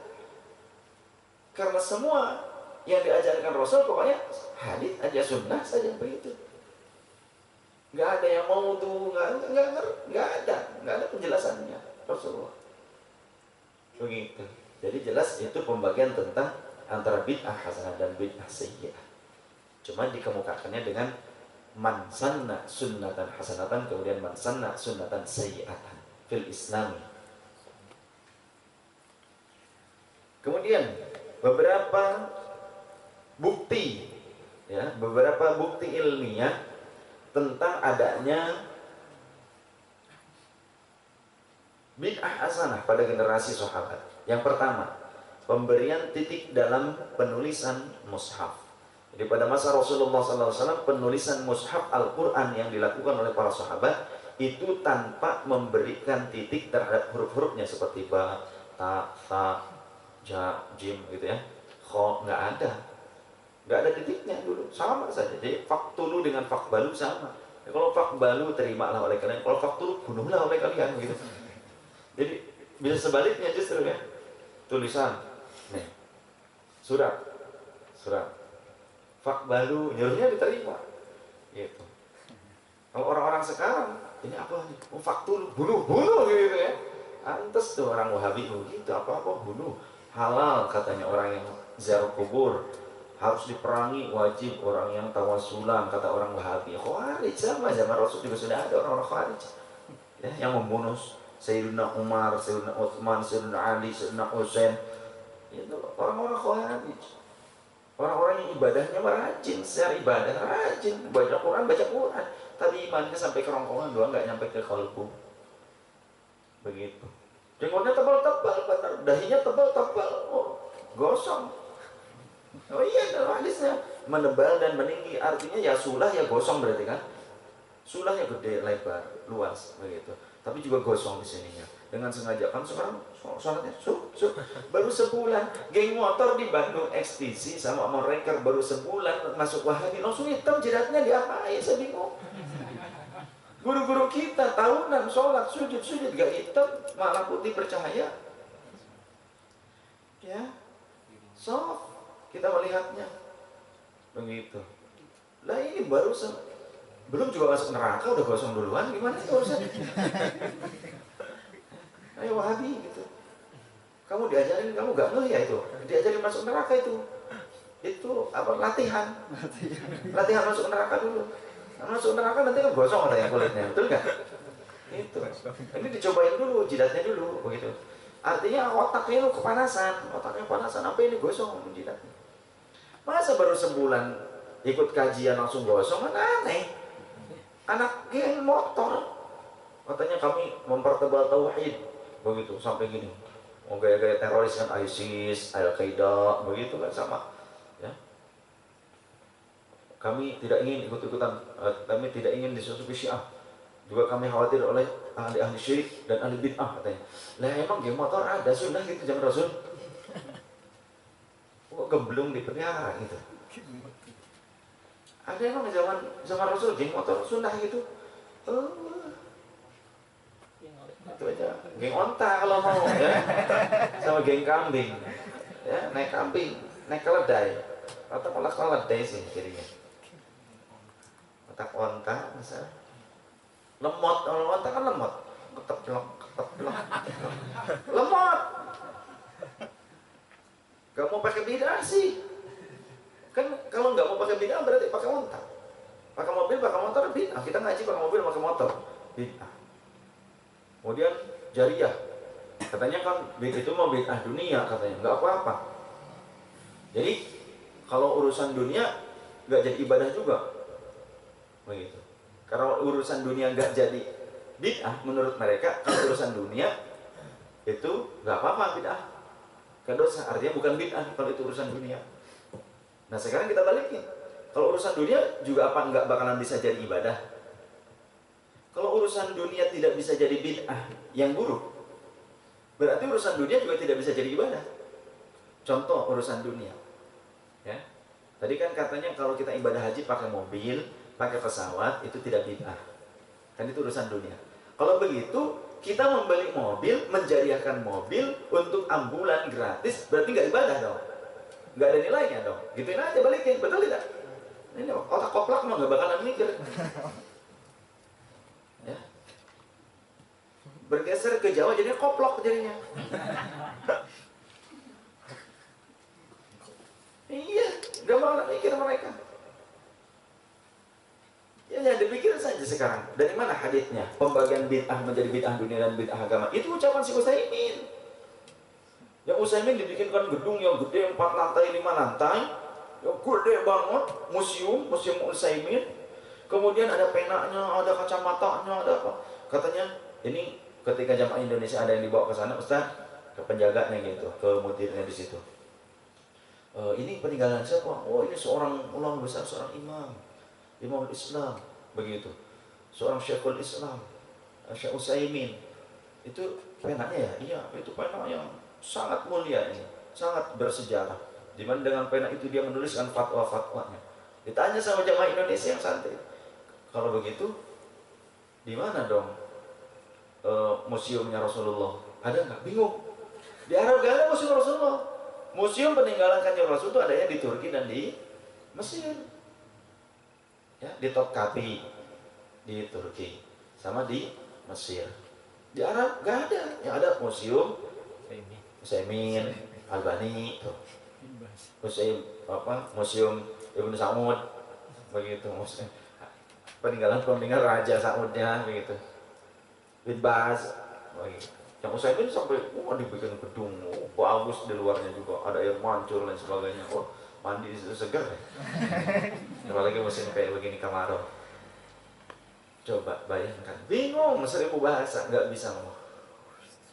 Karena semua yang diajarkan Rasul pokoknya hadits aja, sunnah saja, begitu. Enggak ada yang maudhu, enggak ada penjelasannya Rasulullah. Begitu. Jadi jelas itu pembagian tentang antara bid'ah hasanah dan bid'ah sayyi'ah. Cuma dikemukakannya dengan man sanna sunnatan hasanatan, kemudian man sanna sunnatan sayyi'atan fil Islami. Kemudian beberapa bukti, ya, beberapa bukti ilmiah tentang adanya bid'ah hasanah pada generasi sahabat. Yang pertama, pemberian titik dalam penulisan mushaf. Jadi pada masa Rasulullah SAW, penulisan mushaf Al-Quran yang dilakukan oleh para sahabat itu tanpa memberikan titik terhadap huruf-hurufnya seperti ba, ta, tha, ja, jim, gitu ya. Kho, nggak ada titiknya dulu, sama saja. Jadi faktulu dengan fakbalu sama. Ya, kalau fakbalu terimalah oleh kalian, kalau faktulu bunuhlah oleh kalian, gitu. Jadi bisa sebaliknya justru, ya. Tulisan, nih, surat, fakbalu, nyuruhnya diterima, gitu. Kalau orang-orang sekarang, ini apa nih? Faktul, bunuh, gitu ya. Antes tuh orang Wahabi gitu, apa-apa bunuh, halal katanya orang yang ziarah kubur, harus diperangi, wajib orang yang tawasulan, kata orang Wahabi. Khawarij sama zaman Rasul juga sudah ada orang-orang Khawarij ya, yang membunuh Sayyidina Umar, Sayyidina Utsman, Sayyidina Ali, Sayyidina Husain. Itu orang-orang Khawarij. Orang-orang yang ibadahnya rajin, secara ibadah rajin, baca Quran, tapi imannya sampai kerongkongan doang, nggak nyampe ke kalbu. Begitu. Jenggotnya tebal-tebal, benar. Dahinya tebal-tebal, oh, gosong. Oh iya, dalam hadisnya menebal dan meninggi, artinya ya sulah ya gosong berarti kan. Sulahnya gede, lebar, luas, begitu. Tapi juga gosong di sininya. Dengan sengaja kan sekarang sholatnya baru sebulan. Geng motor di Bandung XTC sama mereka baru sebulan masuk Wahabi langsung hitam jidatnya, diapain? Saya bingung. Guru-guru kita tahunan sholat sujud gak hitam, malah putih bercahaya. Ya, soft kita melihatnya begitu. Lah ini baru belum juga masuk neraka udah gosong duluan, gimana itu urusan? Ayo Wahabi gitu. Kamu diajarin, kamu gak ngeh ya itu? Diajarin masuk neraka itu apa? Latihan masuk neraka dulu. Masuk neraka nanti kan gosong katanya kulitnya, betul nggak? Itu. Ini dicobain dulu, jidatnya dulu, begitu. Artinya otaknya lu kepanasan, apa ini gosong jidatnya. Masa baru sebulan ikut kajian langsung gosong, kan aneh. Anak geng motor, katanya kami mempertebal tauhid, begitu sampai gini. Mau gaya-gaya teroris kan, ISIS, Al-Qaeda, begitu kan sama. Ya. Kami tidak ingin ikut-ikutan, kami tidak ingin disusupi Syiah. Juga kami khawatir oleh ahli-ahli syirik dan ahli bid'ah katanya. Lah emang geng motor ada sunnah gitu zaman Rasul? Kok gemblung dipelihara gitu? Ada emang zaman Rasul geng motor sunnah gitu? Itu aja. Geng onta kalau mau ya. Sama geng kambing. Ya, naik kambing, naik keledai. Atau malah keledai sih jadinya. Otak onta misalnya. Lemot, kalau onta kan lemot. Keteplok. Lemot. Gak mau pakai bid'ah sih. Kan kalau nggak mau pakai bid'ah berarti pakai onta. Pakai mobil, pakai motor bid'ah. Kita ngaji pakai mobil, pakai motor bid'ah. Kemudian jariyah. Katanya kan itu mau bid'ah dunia katanya, nggak apa-apa. Jadi kalau urusan dunia nggak jadi ibadah juga. Begitu. Karena urusan dunia nggak jadi bid'ah menurut mereka, kalau urusan dunia itu nggak apa-apa bid'ah. Kan dosa, artinya bukan bid'ah kalau itu urusan dunia. Nah sekarang kita balikin, kalau urusan dunia juga apa nggak bakalan bisa jadi ibadah? Kalau urusan dunia tidak bisa jadi bid'ah yang buruk, berarti urusan dunia juga tidak bisa jadi ibadah. Contoh urusan dunia, ya. Tadi kan katanya kalau kita ibadah haji pakai mobil, pakai pesawat itu tidak bid'ah. Kan itu urusan dunia. Kalau begitu, kita membeli mobil, menjariahkan mobil untuk ambulan gratis, berarti nggak ibadah dong. Nggak ada nilainya dong. Gituin aja balikin, betul tidak? Ini otak koplak mah nggak bakalan mikir. Ya. Bergeser ke Jawa jadinya koplok jadinya. Iya, nggak bakalan mikir mereka. Ya, dipikir saja sekarang. Dari mana haditsnya? Pembagian bid'ah menjadi bid'ah dunia dan bid'ah agama. Itu ucapan si Utsaimin. Yang Utsaimin dibikinkan gedung yang gede 4 lantai, 5 lantai, yang gede banget, museum Utsaimin. Kemudian ada penanya, ada kacamatanya, ada apa? Katanya ini ketika jamaah Indonesia ada yang dibawa ke sana, Ustaz, ke penjaganya gitu, ke mudirnya di situ. Ini peninggalan siapa? Oh ini seorang ulama besar, seorang imam Islam, begitu. Seorang Syekhul Islam, Syekh Utsaimin. Itu penanya ya? Iya, itu pena yang sangat mulia ini, sangat bersejarah. Di mana dengan pena itu dia menuliskan fatwa-fatwanya. Ditanya sama jamaah Indonesia yang santai, kalau begitu, di mana dong museumnya Rasulullah? Ada nggak? Bingung. Di Arab gak ada museum Rasulullah. Museum peninggalan Kanjeng Rasul itu adanya di Turki dan di Mesir. Ya, di Topkapi di Turki sama di Mesir. Di Arab gak ada. Yang ada museum Utsaimin, Albani tuh. museum Ibnu Samud begitu, peninggalan Raja Samudnya begitu. Bin Baz begitu. Yang Utsaimin sampai dibikin gedung, bagus di luarnya juga, ada air mancur dan sebagainya. Oh, mandi di situ segar ya. Apalagi musim kayak begini kemarau. Coba bayangkan, bingung 1000 bahasa nggak bisa ngomong.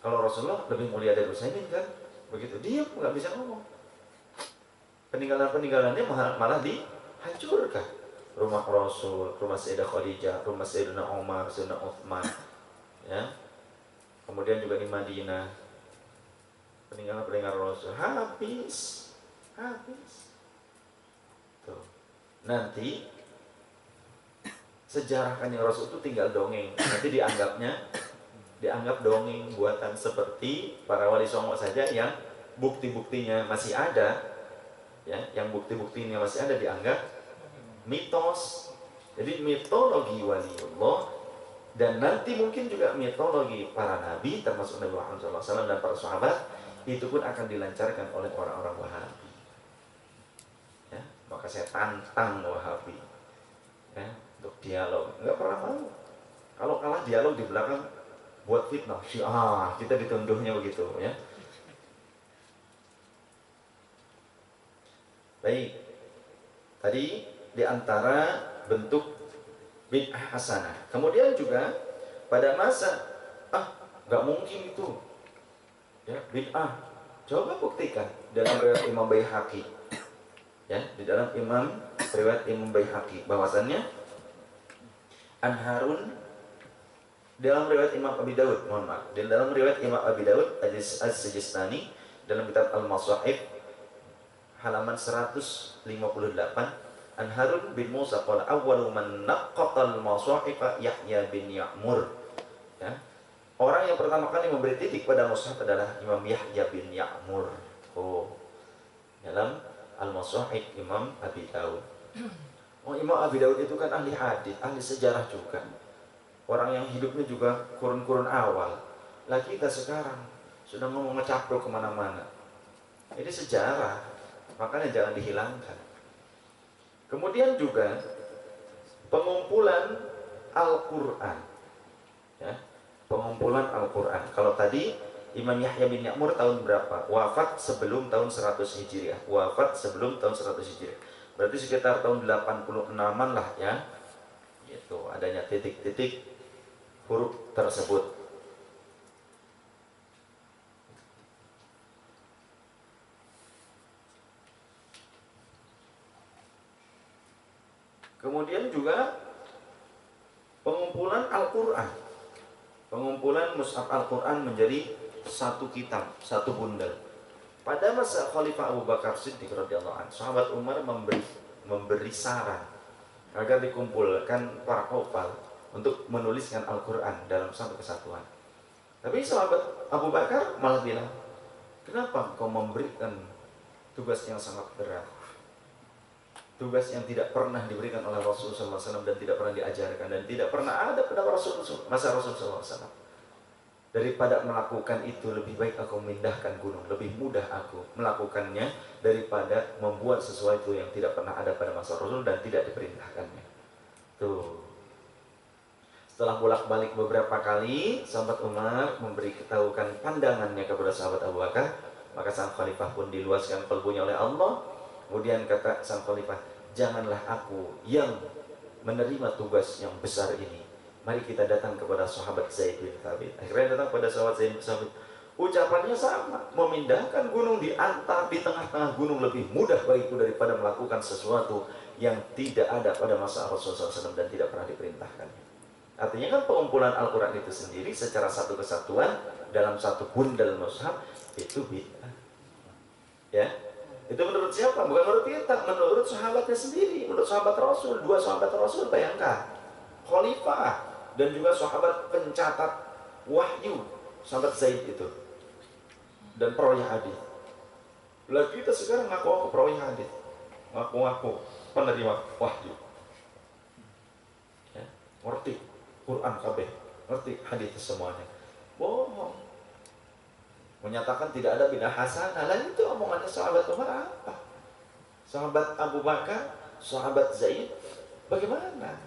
Kalau Rasulullah lebih mulia dari Utsaimin kan, begitu diam nggak bisa ngomong. Peninggalan-peninggalannya malah dihancurkan. Rumah Rasul, rumah Sayyidah Khadijah, rumah Sayyidina Umar, Sayyidina Uthman, ya. Kemudian juga di Madinah, peninggalan-peninggalan Rasul habis. Tuh. Nanti sejarah Kanjeng Rasul itu tinggal dongeng. Nanti dianggap dongeng buatan seperti para wali songo saja yang bukti-buktinya masih ada, ya, yang bukti-buktinya masih ada dianggap mitos. Jadi mitologi waliullah dan nanti mungkin juga mitologi para nabi termasuk Nabi Muhammad SAW dan para sahabat itu pun akan dilancarkan oleh orang-orang Wahabi. Ya, maka saya tantang Wahabi, ya, untuk dialog. Nggak pernah mau. Kalau kalah dialog di belakang buat fitnah, kita ditunduhnya begitu, ya. Baik, tadi diantara bentuk bid'ah hasanah. Kemudian juga pada masa nggak mungkin itu, ya, bid'ah. Coba buktikan dalam riwayat Imam Baihaqi, ya, di dalam riwayat Imam Baihaqi bahwasannya Anharun dalam riwayat Imam Abi Daud, di dalam riwayat Imam Abi Daud As-Sijistani dalam kitab Al-Masahib halaman 158, Anharun bin Musa qala awwalu man naqqatal masahifa Yahya bin Ya'mur. Ya. Orang yang pertama kali memberi titik pada mushaf adalah Imam Yahya bin Ya'mur. Dalam Al-Masahib Imam Abi Daud. Imam Abi Daud itu kan ahli hadis, ahli sejarah juga. Orang yang hidupnya juga kurun-kurun awal. Lah kita sekarang sudah ngomong ngecapruk kemana-mana. Ini sejarah, makanya jangan dihilangkan. Kemudian juga pengumpulan Al-Quran, ya, pengumpulan Al-Quran. Kalau tadi Imam Yahya bin Ya'mur tahun berapa? Wafat sebelum tahun 100 Hijriah. Wafat sebelum tahun 100 Hijriah. Berarti sekitar tahun 86-an lah, ya. Itu adanya titik-titik huruf tersebut. Kemudian juga pengumpulan Al-Quran, pengumpulan mushaf Al-Quran menjadi satu kitab, satu bundel. Pada masa Khalifah Abu Bakar Siddiq radhiyallahu anhu, sahabat Umar memberi saran agar dikumpulkan para hafal untuk menuliskan Al-Quran dalam satu kesatuan. Tapi sahabat Abu Bakar malah bilang, kenapa kau memberikan tugas yang sangat berat, tugas yang tidak pernah diberikan oleh Rasulullah SAW dan tidak pernah diajarkan dan tidak pernah ada pada masa Rasulullah SAW. Daripada melakukan itu, lebih baik aku memindahkan gunung. Lebih mudah aku melakukannya daripada membuat sesuatu yang tidak pernah ada pada masa Rasul dan tidak diperintahkannya. Tuh. Setelah bolak-balik beberapa kali, sahabat Umar memberitahukan pandangannya kepada sahabat Abu Bakar, maka sang khalifah pun diluaskan kalbunya oleh Allah. Kemudian kata sang khalifah, janganlah aku yang menerima tugas yang besar ini. Mari kita datang kepada sahabat Zaid bin Thabit. Akhirnya datang kepada sahabat Zaid bin Thabit. Ucapannya sama, memindahkan gunung di tengah-tengah gunung lebih mudah bagiku daripada melakukan sesuatu yang tidak ada pada masa Rasulullah SAW dan tidak pernah diperintahkannya. Artinya kan pengumpulan Al-Quran itu sendiri secara satu kesatuan dalam satu bundel mushaf itu bid'ah. Ya, itu menurut siapa? Bukan menurut kita, menurut sahabatnya sendiri, menurut sahabat Rasul. Dua sahabat Rasul, bayangkan, khalifah dan juga sahabat pencatat wahyu, sahabat Zaid itu, dan perawi hadis. Lah kita sekarang ngaku-ngaku perawi hadis, ngaku-ngaku penerima wahyu, ya, ngerti Quran kabeh, ngerti hadis semuanya. Bohong. Menyatakan tidak ada bid'ah hasanah. Lalu itu omongannya sahabat Umar apa? sahabat Abu Bakar, sahabat Zaid, bagaimana?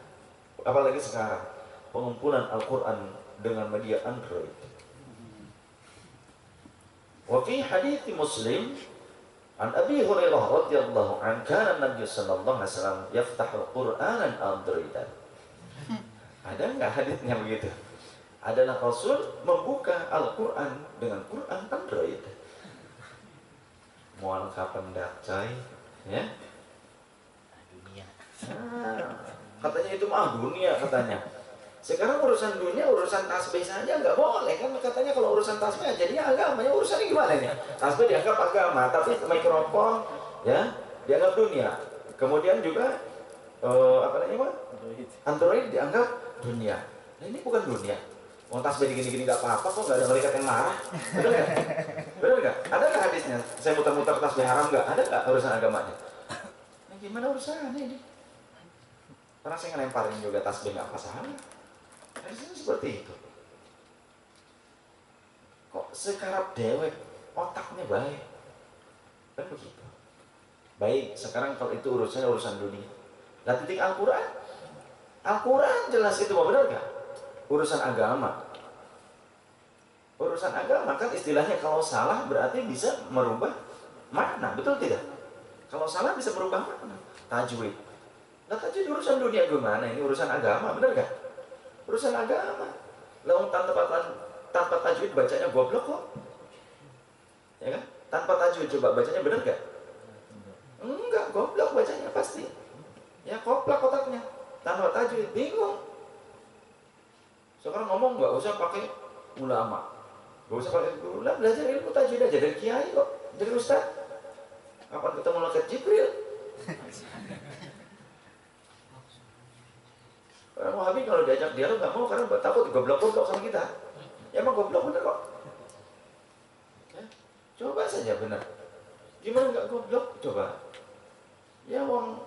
Apalagi sekarang pengumpulan Al-Quran dengan media Android. Wa fi hadits Muslim an Abi Hurairah radhiyallahu anhu kana Nabi sallallahu alaihi wasallam yaftahu Qur'anan Androidan. Ada enggak hadisnya begitu? Adalah Rasul membuka Al-Quran dengan Quran Android. Mual kapan dak coy? Ya? Dunia. Katanya itu mah dunia katanya. Sekarang urusan dunia, urusan tasbih saja nggak boleh kan katanya. Kalau urusan tasbih jadinya agamanya, urusannya gimana nih? Tasbih dianggap agama, tapi mikrofon ya dianggap dunia. Kemudian juga apa namanya? Android dianggap dunia. Nah ini bukan dunia. Mau tasbih gini-gini nggak apa-apa kok, nggak ada malaikat yang marah. Betul nggak? Betul nggak? Ada nggak hadisnya? Saya muter-muter tasbih haram nggak? Ada nggak urusan agamanya? Nah, gimana urusannya ini? Karena saya ngelemparin juga tasbih nggak masalah. Hadisnya seperti itu. Kok sekarang dewek, otaknya baik, kan begitu. Baik, sekarang kalau itu urusannya urusan dunia. Nah titik Al-Quran, Al-Quran jelas itu, benar nggak? Urusan agama. Urusan agama kan istilahnya kalau salah berarti bisa merubah makna, betul tidak? Kalau salah bisa merubah makna. Tajwid. Nah tajwid urusan dunia gimana? Ini urusan agama, benar nggak? Urusan agama. Lalu tanpa tajwid bacanya goblok kok. Ya kan? Tanpa tajwid coba bacanya benar nggak? Enggak, goblok bacanya pasti. Ya koplak otaknya. Tanpa tajwid bingung. Sekarang ngomong nggak usah pakai ulama, nggak usah pakai guru, belajar ilmu tajwid aja dari kiai kok, dari ustaz. Kapan ketemu malaikat Jibril? Orang Wahabi kalau diajak dialog nggak mau karena takut goblok-goblok sama kita. Ya emang goblok bener kok. Ya, coba saja benar. Gimana nggak goblok? Coba. Ya uang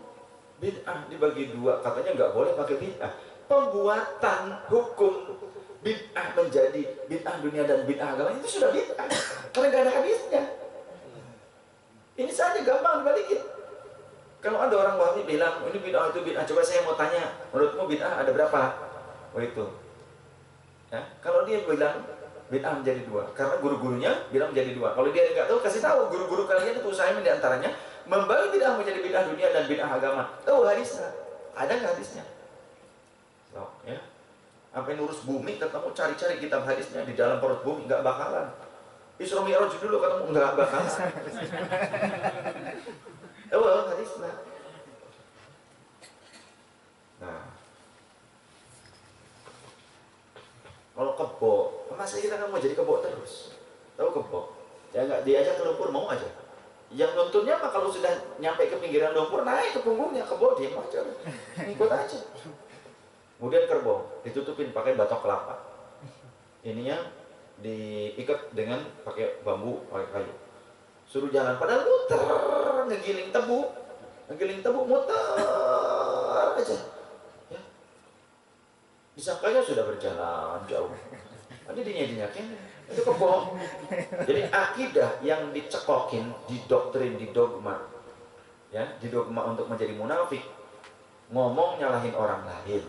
bid'ah dibagi dua, katanya nggak boleh pakai bid'ah. Pembuatan hukum bid'ah menjadi bid'ah dunia dan bid'ah agama itu sudah bid'ah karena nggak ada hadisnya. Ini saja gampang dibalikin. Kalau ada orang Wahabi bilang ini bid'ah itu bid'ah, coba saya mau tanya, menurutmu bid'ah ada berapa? Oh itu. Ya, kalau dia bilang bid'ah menjadi dua, karena guru-gurunya bilang menjadi dua. Kalau dia nggak tahu, kasih tahu guru-guru kalian itu usahanya di antaranya membagi bid'ah menjadi bid'ah dunia dan bid'ah agama. Tahu hadisnya? Ada nggak hadisnya? So, ya. Apa yang urus bumi ketemu cari-cari kitab hadisnya di dalam perut bumi nggak bakalan. Isra Mi'raj dulu ketemu nggak bakalan. Hadisnya. Nah, kalau kebo, masa kita kan mau jadi kebo terus? Tahu kebo? Ya nggak diajak ke lumpur mau aja. Yang nuntunnya mah kalau sudah nyampe ke pinggiran lumpur naik ke punggungnya, kebo diam aja, ikut aja. Kemudian kerbau ditutupin pakai batok kelapa. Ininya diikat dengan pakai bambu, pakai kayu. Suruh jalan padahal muter, ngegiling tebu muter aja. Ya. Disangkanya sudah berjalan jauh. Ada dinyakin itu kerbau. Jadi akidah yang dicekokin, didoktrin, didogma, ya, didogma untuk menjadi munafik, ngomong nyalahin orang lain.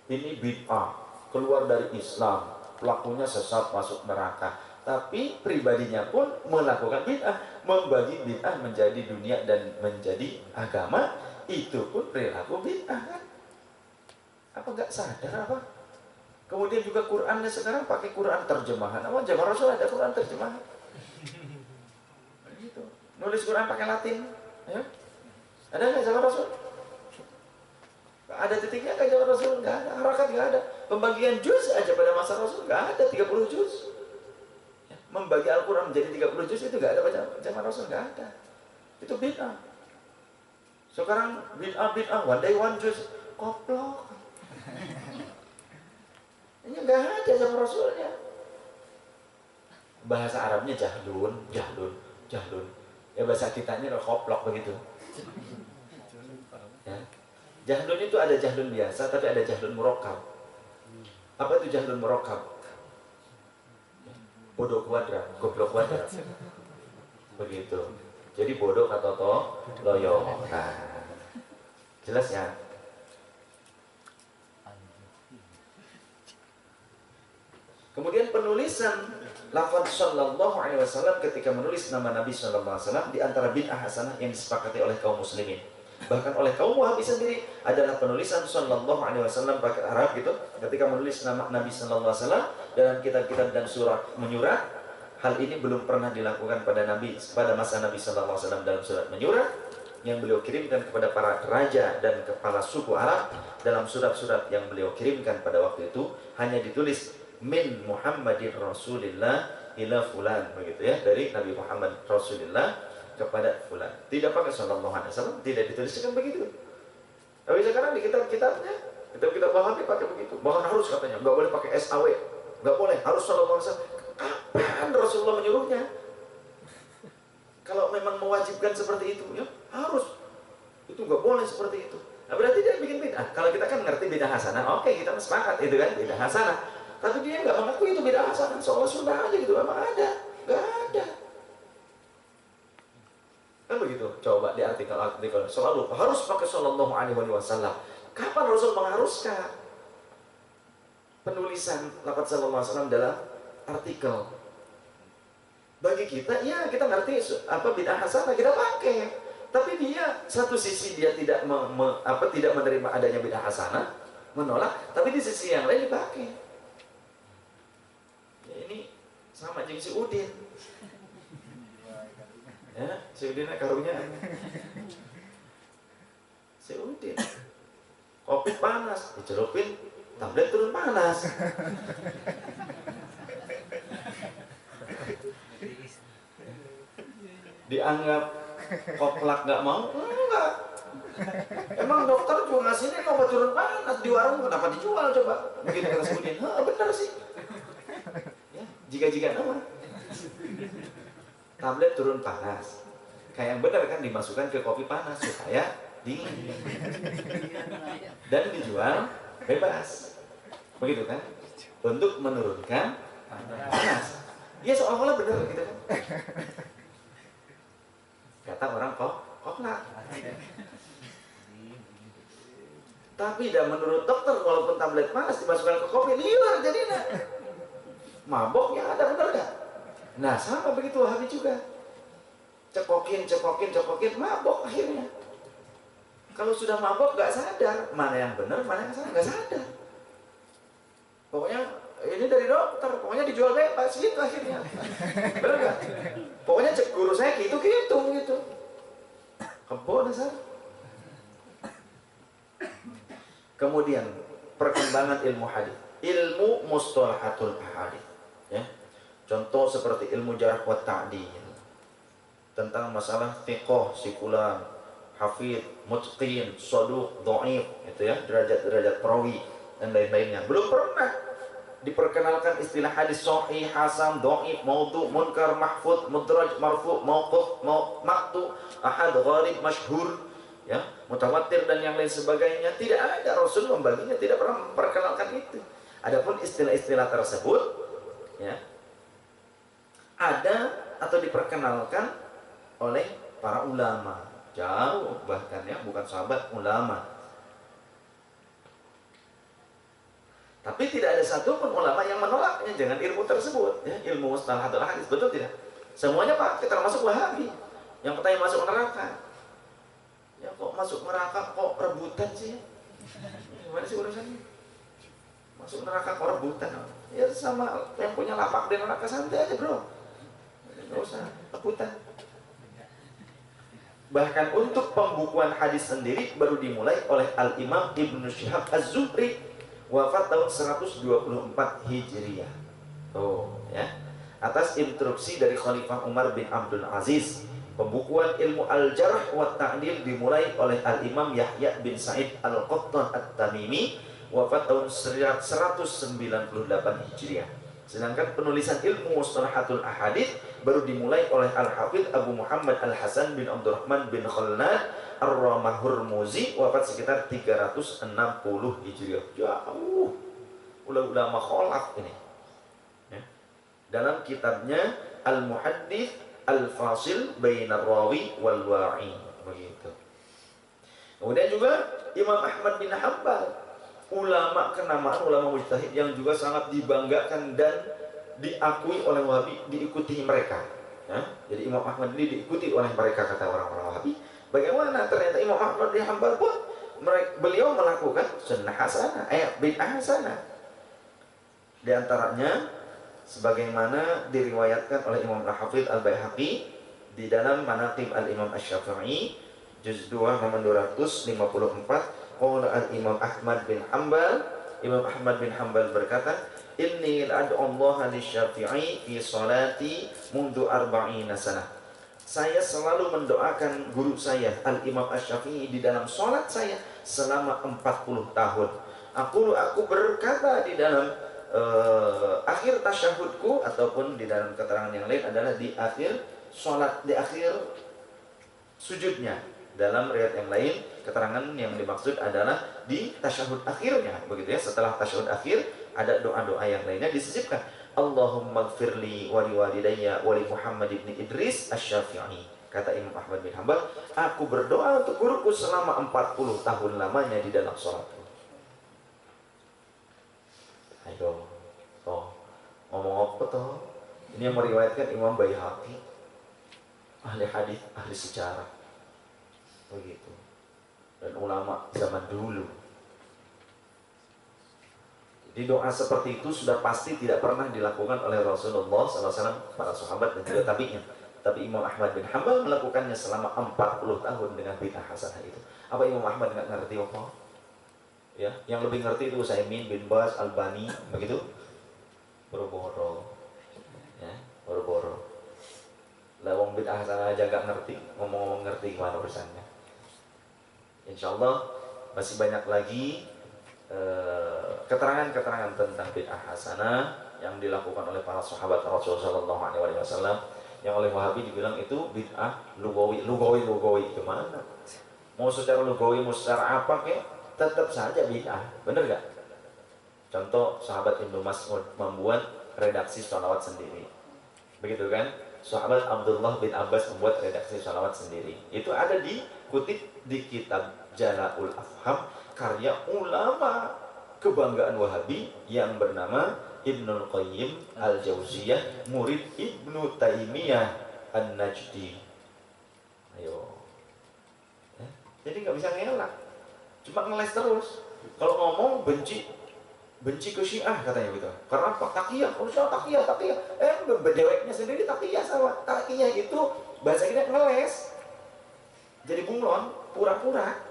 Ini bid'ah, keluar dari Islam, pelakunya sesat masuk neraka. Tapi pribadinya pun melakukan bid'ah, membagi bid'ah menjadi dunia dan menjadi agama, itu pun perilaku bid'ah kan? Apa nggak sadar apa? Kemudian juga Qurannya sekarang pakai Quran terjemahan. Apa zaman Rasul ada Quran terjemahan? Gitu. Nulis Quran pakai Latin, ya? Ada nggak zaman Rasul? Gak ada titiknya kan zaman Rasul, nggak ada, harakat nggak ada. Pembagian juz aja pada masa Rasul nggak ada 30 juz. Ya, membagi Al-Quran menjadi 30 juz itu nggak ada pada zaman Rasul, nggak ada. Itu bid'ah. Sekarang bid'ah, one day one juz, koplok. Ini nggak ada zaman Rasulnya. Bahasa Arabnya jahlun. Ya bahasa kitanya udah koplok begitu. Ya. Jahlun itu ada jahlun biasa, tapi ada jahlun murakkab. Apa itu jahlun murakkab? Bodoh kuadrat, goblok kuadrat. Begitu. Jadi bodoh kata loyo. Nah, jelas ya. Kemudian penulisan lafaz sallallahu alaihi wasallam ketika menulis nama Nabi sallallahu alaihi wasallam di antara bid'ah hasanah yang disepakati oleh kaum muslimin. Bahkan oleh kaum Wahabi sendiri adalah penulisan sallallahu alaihi wasallam pakai Arab gitu. Ketika menulis nama Nabi sallallahu alaihi wasallam dalam kitab-kitab dan surat menyurat, hal ini belum pernah dilakukan pada Nabi pada masa Nabi sallallahu alaihi wasallam dalam surat menyurat yang beliau kirimkan kepada para raja dan kepala suku Arab. Dalam surat-surat yang beliau kirimkan pada waktu itu hanya ditulis min Muhammadin Rasulillah ila fulan, begitu ya, dari Nabi Muhammad Rasulullah kepada fulan. Tidak pakai sallallahu alaihi wasallam, tidak dituliskan begitu. Tapi sekarang di kitab-kitabnya, kitab-kitab Wahabi pakai begitu. Bahkan harus katanya, nggak boleh pakai SAW, nggak boleh, harus sallallahu alaihi wasallam. Kapan Rasulullah menyuruhnya? Kalau memang mewajibkan seperti itu, ya harus. Itu nggak boleh seperti itu. Nah, berarti dia bikin bid'ah. Kalau kita kan ngerti bid'ah hasanah, oke, kita sepakat itu kan bid'ah hasanah. Tapi dia nggak mengakui itu bid'ah hasanah, seolah sunnah aja gitu. Memang ada, nggak ada. Kan begitu. Coba di artikel selalu harus pakai sallallahu alaihi wasallam. Kapan Rasul mengharuskan penulisan lafaz sallallahu alaihi wasallam dalam artikel? Bagi kita, ya kita ngerti apa bid'ah hasanah, kita pakai. Tapi dia satu sisi dia tidak tidak menerima adanya bid'ah hasanah, menolak. Tapi di sisi yang lain dipakai. Ya, ini sama jeung si Udin. Ya, si Udin karunya. Si Udin. Kopi panas, dicelupin, tablet turun panas. Dianggap koklak nggak mau? Enggak. Emang dokter juga ngasihnya obat turun panas di warung, kenapa dijual coba? Mungkin kata si Udin, benar sih. Ya, jika nama tablet turun panas. Kayak yang benar kan dimasukkan ke kopi panas supaya dingin dan dijual bebas. Begitu kan? Untuk menurunkan panas. Ya seolah-olah benar gitu kan. Kata orang koklak. Tapi dan menurut dokter walaupun tablet panas dimasukkan ke kopi liur jadinya. Maboknya ada benar nggak? Nah sama begitu Wahabi juga. Cekokin, mabok akhirnya. Kalau sudah mabok nggak sadar mana yang benar, mana yang salah, nggak sadar. Pokoknya ini dari dokter, pokoknya dijual bebas gitu akhirnya. Benar nggak? Pokoknya cek guru saya gitu. Kebon dasar. Kemudian perkembangan ilmu hadis, ilmu mustalahatul hadis. Ya. Contoh seperti ilmu jarh wa ta'dil, tentang masalah thiqah, sikulan, hafidh, mutqin, saduq, dhaif, itu ya, derajat-derajat perawi dan lain-lainnya. Belum pernah diperkenalkan istilah hadis sahih, hasan, dhaif, maudhu, munkar, mahfudz, mudraj, marfu, mauquf, maqtu, ahad, gharib, masyhur, ya, mutawatir dan yang lain sebagainya. Tidak ada, Rasul membaginya, tidak pernah memperkenalkan itu. Adapun istilah-istilah tersebut, ya, ada atau diperkenalkan oleh para ulama jauh, bahkan ya bukan sahabat, ulama. Tapi tidak ada satupun ulama yang menolaknya dengan ilmu tersebut, ya, ilmu mustalahatul hadis, betul tidak? Semuanya pakai, termasuk Wahabi yang katanya masuk neraka. Ya kok masuk neraka kok rebutan sih? Gimana sih urusannya? Masuk neraka kok rebutan? Ya sama yang punya lapak di neraka, santai aja bro, nggak usah rebutan. Bahkan untuk pembukuan hadis sendiri baru dimulai oleh Al-Imam Ibnu Syihab Az-Zuhri, wafat tahun 124 Hijriah. Ya. Atas instruksi dari Khalifah Umar bin Abdul Aziz, pembukuan ilmu Al-Jarh wa Ta'dil dimulai oleh Al-Imam Yahya bin Sa'id Al-Qattan At-Tamimi, wafat tahun 198 Hijriah. Sedangkan penulisan ilmu mustalahatul ahadits baru dimulai oleh Al-Hafidz Abu Muhammad Al-Hasan bin Abdurrahman bin Khalnad Ar-Ramahurmuzi, wafat sekitar 360 Hijriah. Jauh ulama kholaf ini. Ya. Dalam kitabnya Al-Muhaddits al-fasil bainar rawi wal wa'i, begitu. Kemudian juga Imam Ahmad bin Hanbal, ulama kenamaan, ulama mujtahid yang juga sangat dibanggakan dan diakui oleh Wahabi, diikuti mereka. Ya? Jadi Imam Ahmad ini diikuti oleh mereka, kata orang-orang Wahabi. Bagaimana ternyata Imam Ahmad bin Hanbal pun beliau melakukan sunnah hasanah, bid'ah hasanah. Di antaranya sebagaimana diriwayatkan oleh Imam Al-Hafidz Al-Baihaqi di dalam Manaqib Al-Imam Asy-Syafi'i juz 2 nomor 254, qala Al-Imam Ahmad bin Hanbal, Imam Ahmad bin Hanbal berkata, inni ad'u Allah lisy-Syafi'i fi salati mundu arba'ina sanah. Saya selalu mendoakan guru saya Al-Imam Asy-Syafi'i di dalam salat saya selama 40 tahun. Aku berkata di dalam akhir tasyahudku, ataupun di dalam keterangan yang lain adalah di akhir salat, di akhir sujudnya. Dalam riwayat yang lain, keterangan yang dimaksud adalah di tasyahud akhirnya, begitu ya. Setelah tasyahud akhir ada doa-doa yang lainnya disisipkan. Allahumma gfirli wa liwalidayya wa li Muhammad ibn Idris Asy-Syafi'i. Kata Imam Ahmad bin Hanbal, aku berdoa untuk guruku selama 40 tahun lamanya di dalam salatku. Ayo, toh ngomong apa toh? Ini yang meriwayatkan Imam Baihaqi, ahli hadis, ahli sejarah, begitu, dan ulama zaman dulu. Jadi doa seperti itu sudah pasti tidak pernah dilakukan oleh Rasulullah SAW, para sahabat dan juga tabi'in. Tapi Imam Ahmad bin Hanbal melakukannya selama 40 tahun dengan bid'ah hasanah itu. Apa Imam Ahmad nggak ngerti apa? Ya, yang lebih ngerti itu Utsaimin, bin Baz, Albani, begitu. Boro-boro, ya, boro-boro. Lawang bid'ah hasanah aja nggak ngerti, ngomong-ngomong ngerti gimana urusannya. Insya Allah masih banyak lagi keterangan-keterangan tentang bid'ah hasanah yang dilakukan oleh para sahabat Rasulullah SAW, yang oleh Wahabi dibilang itu bid'ah lugawi gimana? Mau secara lugawi, mau secara apa kek, tetap saja bid'ah, bener gak? Contoh, sahabat Ibnu Mas'ud membuat redaksi sholawat sendiri, begitu kan? Sahabat Abdullah bin Abbas membuat redaksi sholawat sendiri. Itu ada dikutip di kitab Jala'ul Afham, karya ulama kebanggaan Wahabi yang bernama Ibnul Qayyim Al-Jauziyah, murid Ibnu Taimiyah An-Najdi. Ayo, ya? Jadi nggak bisa ngelak, cuma ngeles terus. Kalau ngomong benci ke Syiah katanya gitu. Karena apa? Takiyah, takiyah. Bedeweknya sendiri takiyah sama. Takiyah itu bahasa kita ngeles. Jadi bunglon, pura-pura.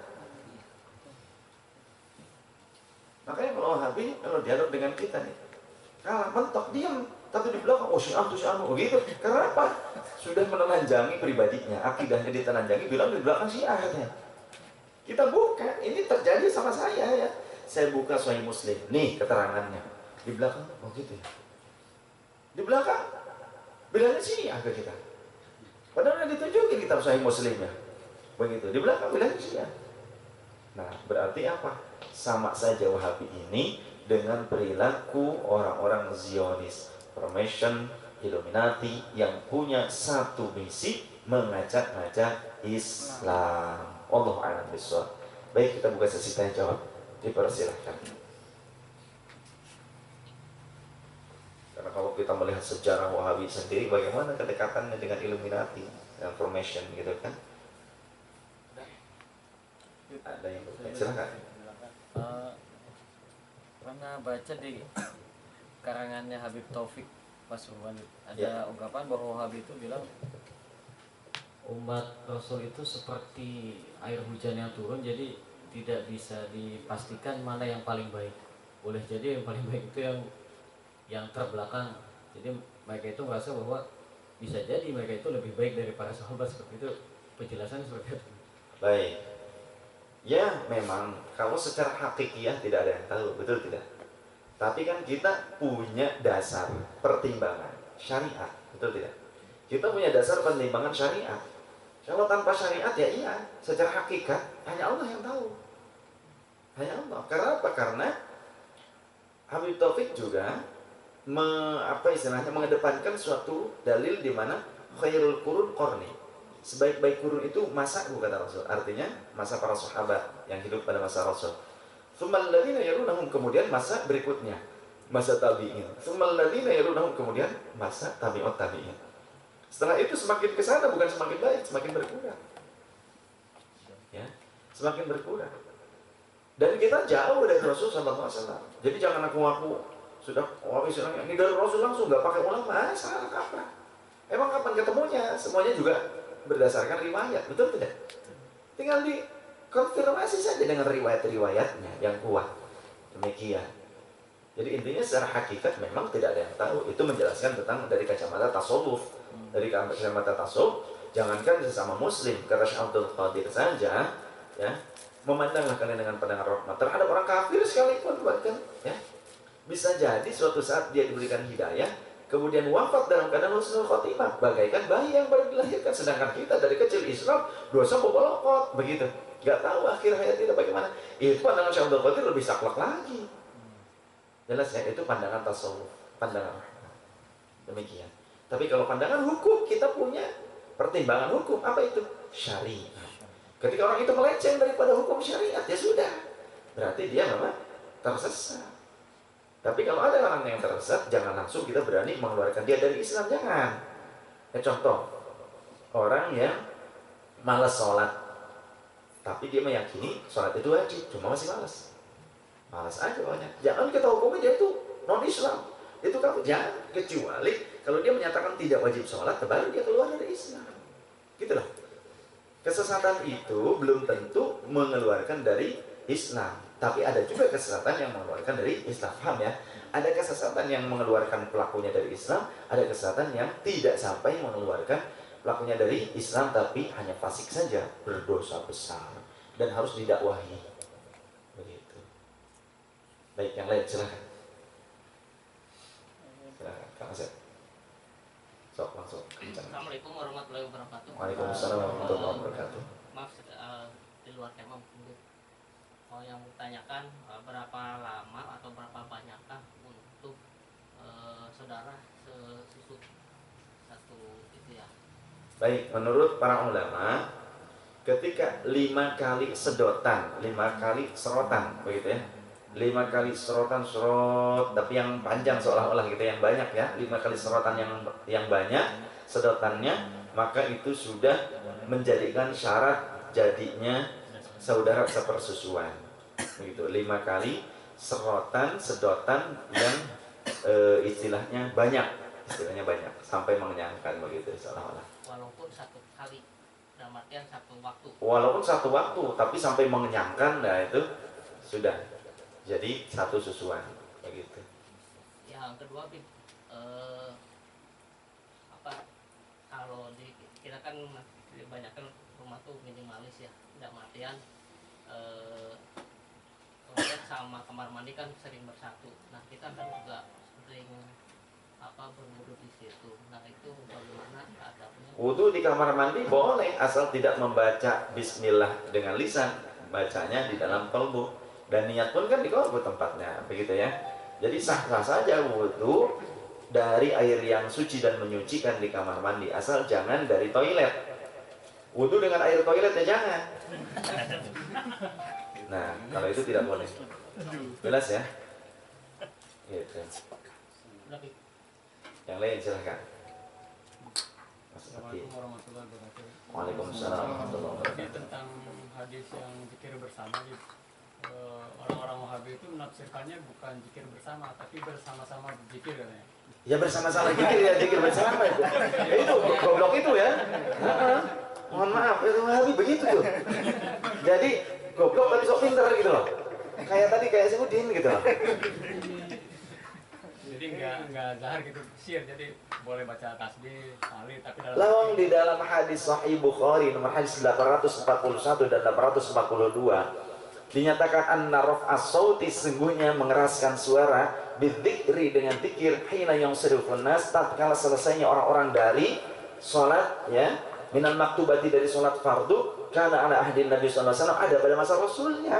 Makanya kalau Wahabi, kalau dialog dengan kita nih, kalah, mentok, diam. Tapi di belakang, Syiah tuh Syiah, gitu. Karena apa? Sudah menelanjangi pribadinya, akidahnya ditelanjangi, bilang di belakang Syiah katanya. Kita buka, ini terjadi sama saya ya. Saya buka Sahih Muslim, nih keterangannya. Di belakang, gitu ya. Di belakang, bilangnya Syiah ke kita. Padahal ditunjukin kitab Sahih Muslimnya. Begitu, di belakang bilangnya Syiah. Nah, berarti apa? Sama saja Wahabi ini dengan perilaku orang-orang Zionis, Formation, Illuminati yang punya satu misi, mengajak-ngajak Islam. Allahu a'lam bishawab. Baik, kita buka sesi tanya jawab. Dipersilahkan. Karena kalau kita melihat sejarah Wahabi sendiri, bagaimana kedekatannya dengan Illuminati dan Formation, gitu kan? Ada yang bertanya, silakan. Pernah baca di karangannya Habib Taufik Pasuruan, ada Ya. ungkapan bahwa Wahabi itu bilang umat Rasul itu seperti air hujan yang turun, jadi tidak bisa dipastikan mana yang paling baik. Boleh jadi yang paling baik itu yang terbelakang. Jadi mereka itu merasa bahwa bisa jadi mereka itu lebih baik dari para sahabat, seperti itu. Penjelasan seperti itu. Baik. Ya, memang kalau secara hakikiyah tidak ada yang tahu, betul tidak? Tapi kan kita punya dasar pertimbangan syariat, betul tidak? Kita punya dasar pertimbangan syariat. Kalau tanpa syariat ya iya, secara hakikat hanya Allah yang tahu. Hanya Allah. Karena apa? Karena Habib Taufik juga mengedepankan suatu dalil di mana khairul qurun qarni. Sebaik-baik kurun itu masaku, kata Rasul. Artinya masa para sahabat yang hidup pada masa Rasul. Tsummal ladzina yalunahum, kemudian masa berikutnya, masa tabi'in. Tsummal ladzina yalunahum, kemudian masa tabi'ut tabi'in. Setelah itu semakin ke sana bukan semakin baik, semakin berkurang. Ya, semakin berkurang. Dan kita jauh dari Rasul sallallahu alaihi wasallam. Jadi jangan aku sudah istilahnya ini dari Rasul langsung, nggak pakai ulama. Salah kaprah. Emang kapan ketemunya? Semuanya juga berdasarkan riwayat, betul tidak? Tinggal dikonfirmasi saja dengan riwayat-riwayatnya yang kuat. Demikian. Jadi intinya secara hakikat memang tidak ada yang tahu. Itu menjelaskan tentang dari kacamata tasawuf. Dari kacamata tasawuf, jangankan sesama muslim, kata Syekh Abdul Qadir saja, ya, memandanglah kalian dengan pandangan rahmat terhadap orang kafir sekalipun, bahkan, ya. Bisa jadi suatu saat dia diberikan hidayah, kemudian wafat dalam keadaan husnul khotimah, bagaikan bayi yang baru dilahirkan. Sedangkan kita dari kecil Islam dosa bobolokot, begitu. Gak tahu akhir hayat kita bagaimana. Itu pandangan Syekh Abdul Qadir lebih saklek lagi. Jelas ya, itu pandangan tasawuf, pandangan rahmat. Demikian. Tapi kalau pandangan hukum, kita punya pertimbangan hukum. Apa itu? Syariat. Ketika orang itu melenceng daripada hukum syariat, ya sudah, berarti dia memang tersesat. Tapi kalau ada orang yang tersesat, jangan langsung kita berani mengeluarkan dia dari Islam, jangan. Contoh, orang yang malas sholat, tapi dia meyakini sholat itu wajib, cuma masih malas. Malas aja banyak. Jangan kita hukumnya dia itu non-Islam. Itu kamu jangan, kecuali kalau dia menyatakan tidak wajib sholat, baru dia keluar dari Islam. Gitu loh. Kesesatan itu belum tentu mengeluarkan dari Islam, tapi ada juga kesesatan yang mengeluarkan dari Islam. Paham ya? Ada kesesatan yang mengeluarkan pelakunya dari Islam, ada kesesatan yang tidak sampai mengeluarkan pelakunya dari Islam, tapi hanya fasik saja, berdosa besar dan harus didakwahi. Begitu. Baik, yang lain silakan. Silakan, Kang Asep. Sok langsung. Assalamualaikum warahmatullahi wabarakatuh. Waalaikumsalam warahmatullahi wabarakatuh. Maaf di luar tema mungkin. Yang ditanyakan berapa lama atau berapa banyakkah untuk saudara sesusuk satu itu ya? Baik, menurut para ulama, ketika 5 kali sedotan, 5 kali serotan, begitu ya. 5 kali serotan serot, tapi yang panjang seolah-olah gitu, yang banyak ya. 5 kali serotan yang banyak sedotannya, maka itu sudah menjadikan syarat jadinya saudara sepersusuan. Begitu, 5 kali sedotan yang istilahnya banyak, sampai mengenyangkan begitu seolah-olah. Walaupun satu kali, dalam artian satu waktu. Walaupun satu waktu, tapi sampai mengenyangkan, nah itu sudah jadi satu susuan begitu. Yang kedua, kalau kita kan kebanyakan rumah tuh minimalis ya, dalam artian toilet sama kamar mandi kan sering bersatu. Nah kita kan juga sering berwudu di situ. Nah itu bagaimana adabnya? Wudu di kamar mandi boleh, asal tidak membaca Bismillah dengan lisan, bacanya di dalam kalbu. Dan niat pun kan di kalbu tempatnya, begitu ya. Jadi sah-sah saja wudu dari air yang suci dan menyucikan di kamar mandi, asal jangan dari toilet. Wudu dengan air toilet ya jangan. Nah, kalau itu tidak boleh. Jelas ya? Gitu. Yang lain silahkan. Assalamualaikum warahmatullahi wabarakatuh. Waalaikumsalam warahmatullahi wabarakatuh. Tentang hadis yang zikir bersama, orang-orang Wahabi itu menafsirkannya bukan zikir bersama, tapi bersama-sama berzikir katanya. Ya bersama-sama zikir ya, zikir bersama itu. Itu goblok itu ya. Mohon maaf, itu Wahabi begitu tuh. Jadi goblok tapi sok pinter gitu loh. Kayak tadi kayak si Udin gitu loh. Jadi nggak zahar gitu, sir. Jadi boleh baca tasbih, salih, tapi dalam Lawang di dalam hadis Sahih Bukhari nomor hadis 841 dan 842 dinyatakan anna raf'as sauti, sesungguhnya mengeraskan suara bidzikri dengan zikir hina yansirifun nas, tatkala selesainya orang-orang dari salat ya, minal maktubati dari salat fardu, karena ala ahdin Nabi sallallahu alaihi wasallam, ada pada masa Rasulnya.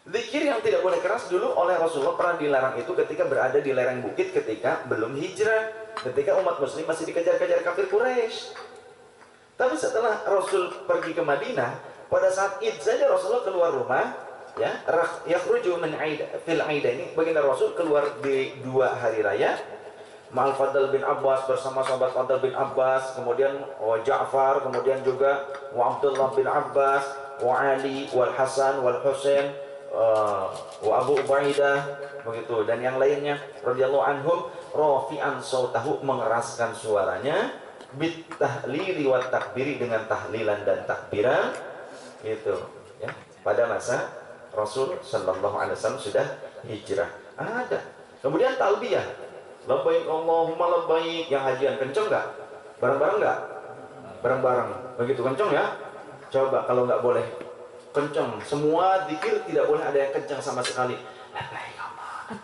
Zikir yang tidak boleh keras dulu oleh Rasulullah pernah dilarang itu ketika berada di lereng bukit ketika belum hijrah, ketika umat muslim masih dikejar-kejar kafir Quraisy. Tapi setelah Rasul pergi ke Madinah, pada saat Id saja Rasulullah keluar rumah, ya, yakhruju min fil aidaini, baginda Rasul keluar di 2 hari raya. Ma'al Fadl bin Abbas, bersama sahabat Fadl bin Abbas, kemudian Ja'far, kemudian juga Abdullah bin Abbas, wa Ali, wal Hasan, wal Husain, wa Abu Ubaidah, begitu, dan yang lainnya radhiyallahu anhum, rafi'an sautahu, mengeraskan suaranya, bit tahlili wa takbiri, dengan tahlilan dan takbiran, gitu, ya. Pada masa Rasul sallallahu alaihi wasallam sudah hijrah. Ada. Kemudian talbiyah. Labbaik Allahumma labbaik, yang hajian kenceng nggak? Bareng-bareng nggak? Bareng-bareng. Begitu kenceng ya? Coba kalau nggak boleh kenceng. Semua zikir tidak boleh ada yang kenceng sama sekali. Labbaik Allahumma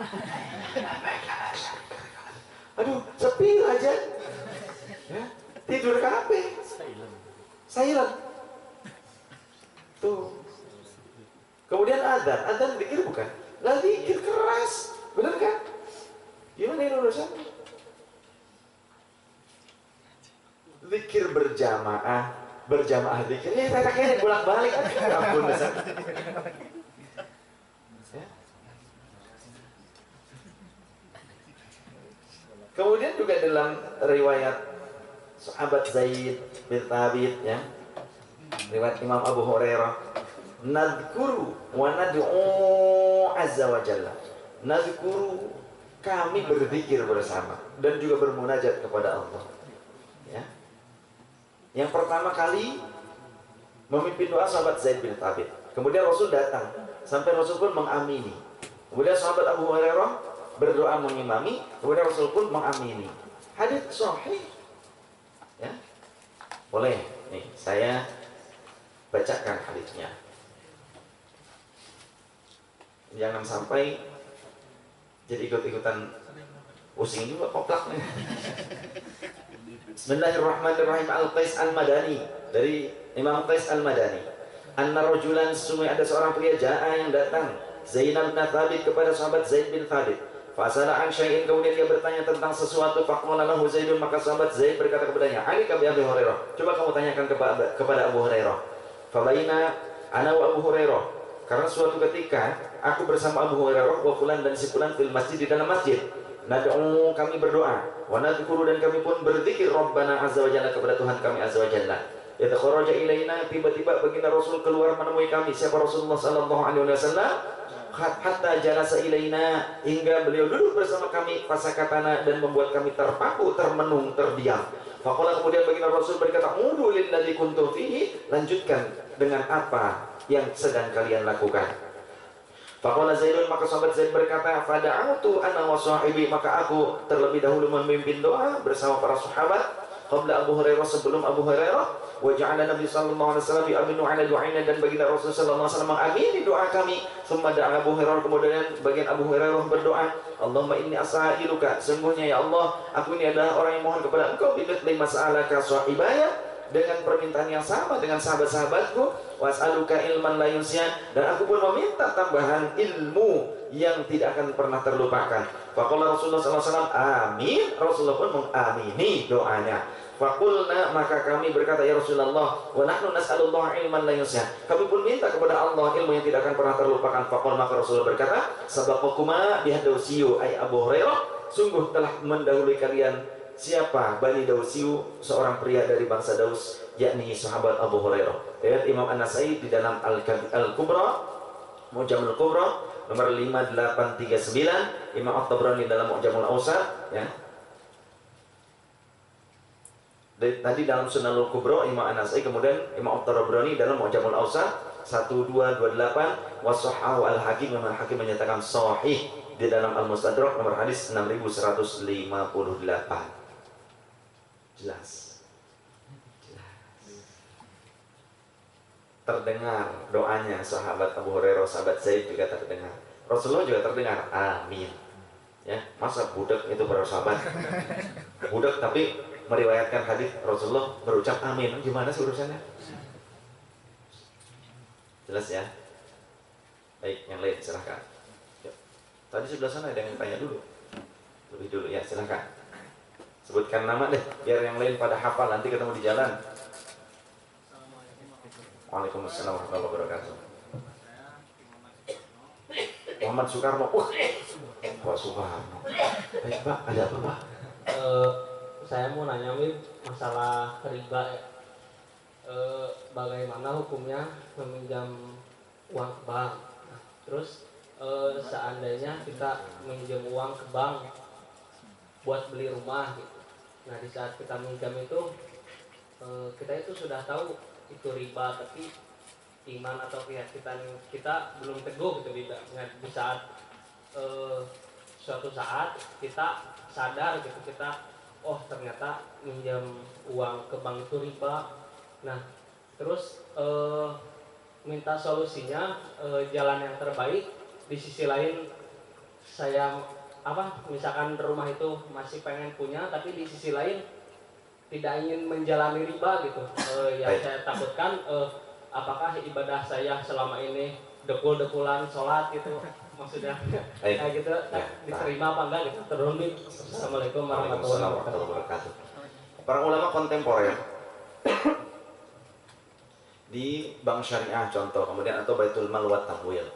labbaik la syarika lak. Aduh, sepi aja. Ya, tidur kape. Silent. Tuh. Kemudian adzan zikir bukan? Lah zikir keras. Benar kan? Gimana ini urusan? Zikir berjamaah zikir. Ini kayaknya bolak-balik aja. Ampun, besar. Ya. Kemudian juga dalam riwayat sahabat Zaid bin Thabit, ya, riwayat Imam Abu Hurairah, nadhkuru wa nad'u azza wa jalla. Nadhkuru, kami berzikir bersama dan juga bermunajat kepada Allah. Ya. Yang pertama kali memimpin doa sahabat Zaid bin Thabit. Kemudian Rasul datang, sampai Rasul pun mengamini. Kemudian sahabat Abu Hurairah berdoa mengimami, kemudian Rasul pun mengamini. Hadits sahih. Ya. Boleh nih saya bacakan haditsnya. Jangan sampai jadi ikut-ikutan pusing juga koplaknya. Bismillahirrahmanirrahim. Al-Qais Al-Madani, dari Imam Qais Al-Madani. Anna rajulan, sesungguhnya ada seorang pria jaa yang datang, Zainal bin Thabit, kepada sahabat Zaid bin Thabit. Fasala an syai'in, kemudian dia bertanya tentang sesuatu. Faqala lahu Zaidun, maka sahabat Zaid berkata kepadanya, "Alika bi Abi Hurairah." Coba kamu tanyakan kepada Abu Hurairah. Fabaina ana wa Abu Hurairah, karena suatu ketika aku bersama Abu Hurairah wa fulan dan si fulan fil masjid, di dalam masjid. Nad'u, kami berdoa, wa nadhkuru, dan kami pun berzikir Rabbana azza wa jalla, kepada Tuhan kami azza wa jalla. Idza kharaja ilaina, tiba-tiba baginda Rasul keluar menemui kami. Siapa? Rasulullah sallallahu alaihi wasallam. Hatta jalasa ilaina, hingga beliau duduk bersama kami, fasakatana, dan membuat kami terpaku, termenung, terdiam. Faqala, kemudian baginda Rasul berkata, "Udu lilladzi kuntum fihi," lanjutkan dengan apa yang sedang kalian lakukan. Faqala Zaidun, maka sahabat Zaid berkata, "Fada'autu ana wa sahibi," maka aku terlebih dahulu memimpin doa bersama para sahabat, qabla Abu Hurairah, sebelum Abu Hurairah. Wa ja'ala Nabi sallallahu alaihi wasallam yu'minu 'ala du'aina, dan baginda Rasul sallallahu alaihi wasallam mengamini doa kami. Summa da'a Abu Hurairah, kemudian bagian Abu Hurairah berdoa, "Allahumma inni as'ailuka," sungguhnya ya Allah, aku ini adalah orang yang mohon kepada Engkau, bimithli mas'alaka sahibaya, dengan permintaan yang sama dengan sahabat-sahabatku, was'aluka ilman la yunsiya, dan aku pun meminta tambahan ilmu yang tidak akan pernah terlupakan. Faqala Rasulullah sallallahu alaihi wasallam, amin. Rasulullah pun mengamini doanya. Faqulna, maka kami berkata, ya Rasulullah, wa nahnu nas'alullah ilman la yunsiya, kami pun minta kepada Allah ilmu yang tidak akan pernah terlupakan. Faqala, maka Rasulullah berkata, sabaqakuma bihadausiyu, ay Abu Hurairah, sungguh telah mendahului kalian siapa? Bani Dausiyu, seorang pria dari bangsa Daus, yakni sahabat Abu Hurairah. Riwayat Imam An-Nasai di dalam Al-Kubra, Mu'jamul Kubra nomor 5839, Imam At-Tabrani dalam Mu'jamul Awsat, ya. Tadi dalam Sunanul Kubra Imam An-Nasai, kemudian Imam At-Tabrani dalam Mu'jamul Awsat 1228, wa sahhahu Al-Hakim, Imam Al-Hakim menyatakan sahih di dalam Al-Mustadrak nomor hadis 6158. Jelas. Terdengar doanya sahabat Abu Hurairah, sahabat Zaid juga terdengar. Rasulullah juga terdengar. Amin. Ya, masa budak itu para sahabat? Budak tapi meriwayatkan hadis Rasulullah berucap amin. Gimana sih urusannya? Jelas ya? Baik, yang lain silahkan. Ya. Tadi sebelah sana ada yang tanya dulu. Lebih dulu ya, silahkan. Sebutkan nama deh, biar yang lain pada hafal, nanti ketemu di jalan. Waalaikumsalam warahmatullahi wabarakatuh. Muhammad Soekarno. Pak Soekarno. Baik Pak, ada apa Pak? Saya mau nanya masalah riba ya. Bagaimana hukumnya meminjam uang ke bank? Nah, terus seandainya kita minjem uang ke bank buat beli rumah gitu. Nah di saat kita minjam itu kita itu sudah tahu itu riba, tapi iman atau keyakinan kita belum teguh gitu di saat suatu saat kita sadar gitu, kita oh ternyata minjam uang ke bank itu riba. Nah terus minta solusinya, jalan yang terbaik. Di sisi lain saya misalkan rumah itu masih pengen punya, tapi di sisi lain tidak ingin menjalani riba gitu. Yang saya takutkan apakah ibadah saya selama ini dekul-dekulan sholat gitu, maksudnya kayak gitu diterima apa enggak gitu. Terus Assalamualaikum warahmatullahi wabarakatuh. Para ulama kontemporer di bank syariah contoh, kemudian atau Baitul Mal wa Tamwil,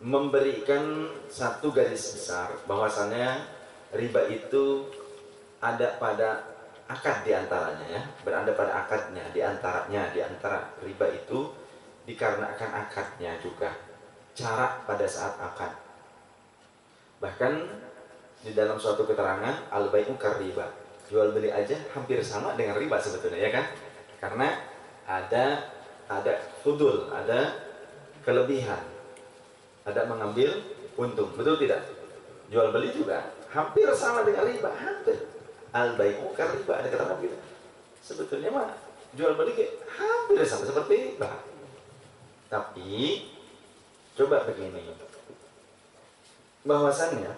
memberikan satu garis besar bahwasannya riba itu ada pada akad diantaranya ya, berada pada akadnya diantaranya, diantara riba itu dikarenakan akadnya juga, cara pada saat akad. Bahkan di dalam suatu keterangan al-bai'u kar-riba, jual beli aja hampir sama dengan riba sebetulnya ya kan, karena ada fudul, ada kelebihan, ada mengambil untung, betul tidak? Jual beli juga hampir sama dengan riba, hampir. Al-bai'u kar-riba, ada kata gitu. Sebetulnya mah jual beli hampir sama seperti riba. Tapi coba begini, bahwasannya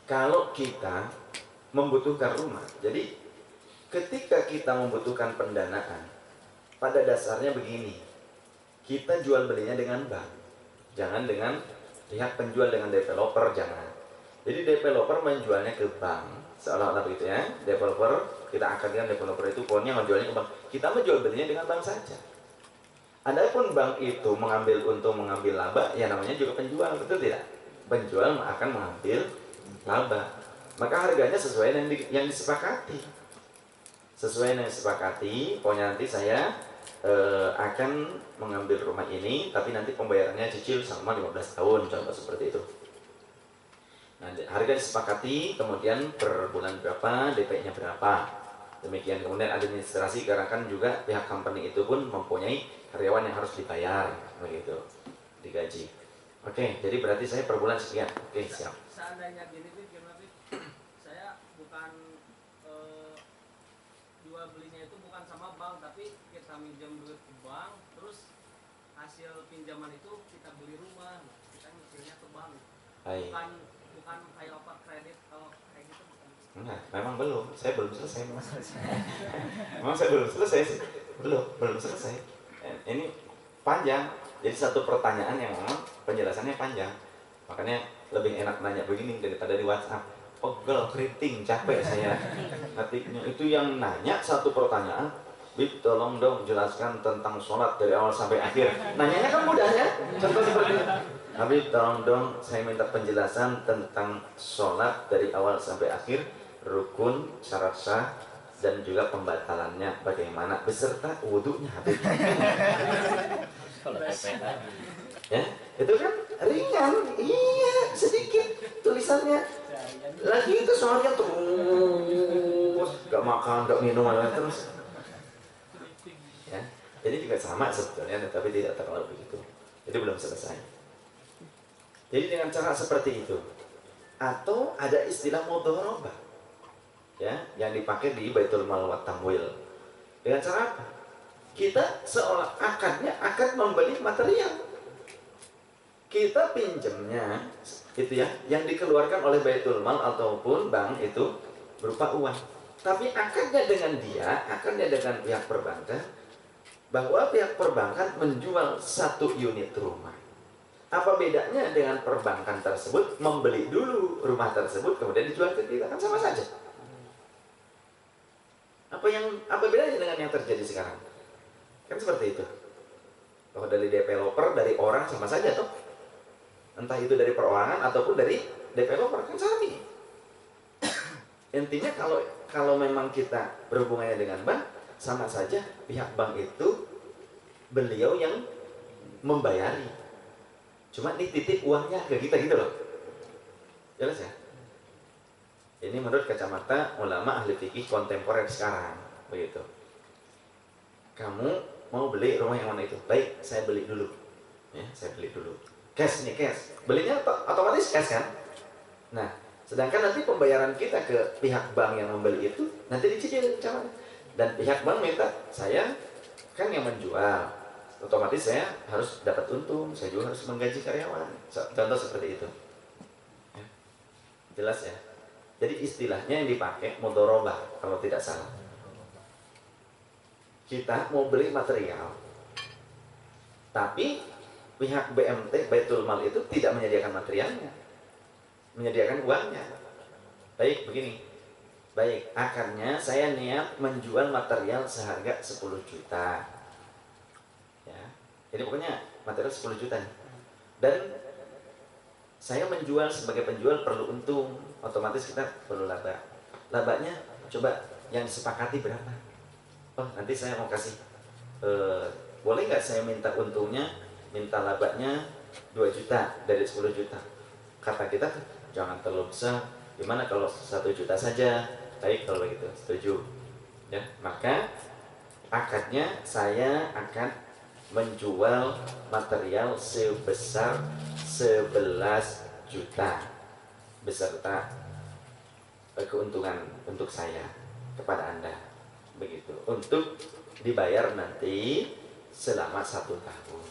kalau kita membutuhkan rumah, jadi ketika kita membutuhkan pendanaan, pada dasarnya begini, kita jual belinya dengan bank, jangan dengan pihak penjual, dengan developer, jangan. Jadi developer menjualnya ke bank, seolah-olah begitu ya. Developer, kita akadkan developer itu pokoknya menjualnya ke bank, kita menjual belinya dengan bank saja. Adapun bank itu mengambil untung, mengambil laba, ya namanya juga penjual, betul tidak? Penjual akan mengambil laba, maka harganya sesuai dengan yang disepakati. Sesuai dengan yang disepakati, pokoknya nanti saya akan mengambil rumah ini, tapi nanti pembayarannya cicil selama 15 tahun, contoh seperti itu. Nah, harga disepakati, kemudian per bulan berapa, DP-nya berapa. Demikian, kemudian administrasi, karena kan juga pihak company itu pun mempunyai karyawan yang harus dibayar, begitu, digaji. Oke, jadi berarti saya per bulan sekian. Oke, siap. Seandainya gini tuh gimana sih? Saya bukan jual belinya itu bukan sama bank, tapi kita minjem duit ke bank, terus hasil pinjaman itu kita beli rumah, kita nyicilnya ke bank. Baik. Bukan kayak apa kredit kalau kayak gitu bukan. Enggak, memang belum. Saya belum selesai. Memang saya belum selesai sih. Belum selesai. Ini panjang. Jadi satu pertanyaan yang memang penjelasannya panjang. Makanya lebih enak nanya begini daripada di WhatsApp. Pegel, keriting, capek saya ngetiknya. Itu yang nanya satu pertanyaan, Bib, tolong dong jelaskan tentang sholat dari awal sampai akhir. Nanyanya kan mudah ya, contoh seperti itu. Habib, tolong dong saya minta penjelasan tentang sholat dari awal sampai akhir, rukun, syarat sah, dan juga pembatalannya bagaimana, beserta wudhunya Habib. Ya, itu kan ringan, iya sedikit tulisannya. Lagi itu soalnya terus gak makan, gak minum, terus. Ya, jadi juga sama sebetulnya, tapi tidak terlalu begitu. Jadi belum selesai. Jadi dengan cara seperti itu, atau ada istilah mudharabah, ya, yang dipakai di Baitul Mal wa Tamwil. Dengan cara apa? Kita seolah akadnya akan membeli material. Kita pinjamnya itu ya, yang dikeluarkan oleh Baitul Mal ataupun bank itu berupa uang. Tapi akadnya dengan dia, akadnya dengan pihak perbankan, bahwa pihak perbankan menjual satu unit rumah. Apa bedanya dengan perbankan tersebut membeli dulu rumah tersebut kemudian dijual ke kita? Kan sama saja. Apa bedanya dengan yang terjadi sekarang? Kan seperti itu. Kalau dari developer, dari orang sama saja toh. Entah itu dari perorangan ataupun dari developer kan sama. Intinya kalau memang kita berhubungannya dengan bank, sama saja pihak bank itu beliau yang membayari. Cuma ini titip uangnya ke kita gitu loh. Jelas ya? Ini menurut kacamata ulama ahli fikih kontemporer sekarang, begitu. Kamu mau beli rumah yang mana itu? Baik, saya beli dulu. Ya, saya beli dulu. Cash nih, cash. Belinya otomatis cash kan? Nah, sedangkan nanti pembayaran kita ke pihak bank yang membeli itu nanti dicicil kacamata. Dan pihak bank minta, saya kan yang menjual. Otomatis saya harus dapat untung, saya juga harus menggaji karyawan. Contoh seperti itu. Ya. Jelas ya? Jadi istilahnya yang dipakai mudharabah kalau tidak salah. Kita mau beli material, tapi pihak BMT, Baitul Mal itu tidak menyediakan materialnya, menyediakan uangnya. Baik, begini. Baik, akarnya saya niat menjual material seharga 10 juta. Ya. Jadi pokoknya material 10 juta nih. Dan saya menjual sebagai penjual perlu untung, otomatis kita perlu laba. Labanya coba yang disepakati berapa? Oh, nanti saya mau kasih boleh nggak saya minta untungnya, minta labanya 2 juta dari 10 juta. Kata kita jangan terlalu besar, gimana kalau 1 juta saja? Baik kalau begitu, setuju. Ya, maka akadnya saya akan menjual material sebesar 11 juta beserta keuntungan untuk saya kepada Anda, begitu, untuk dibayar nanti selama 1 tahun.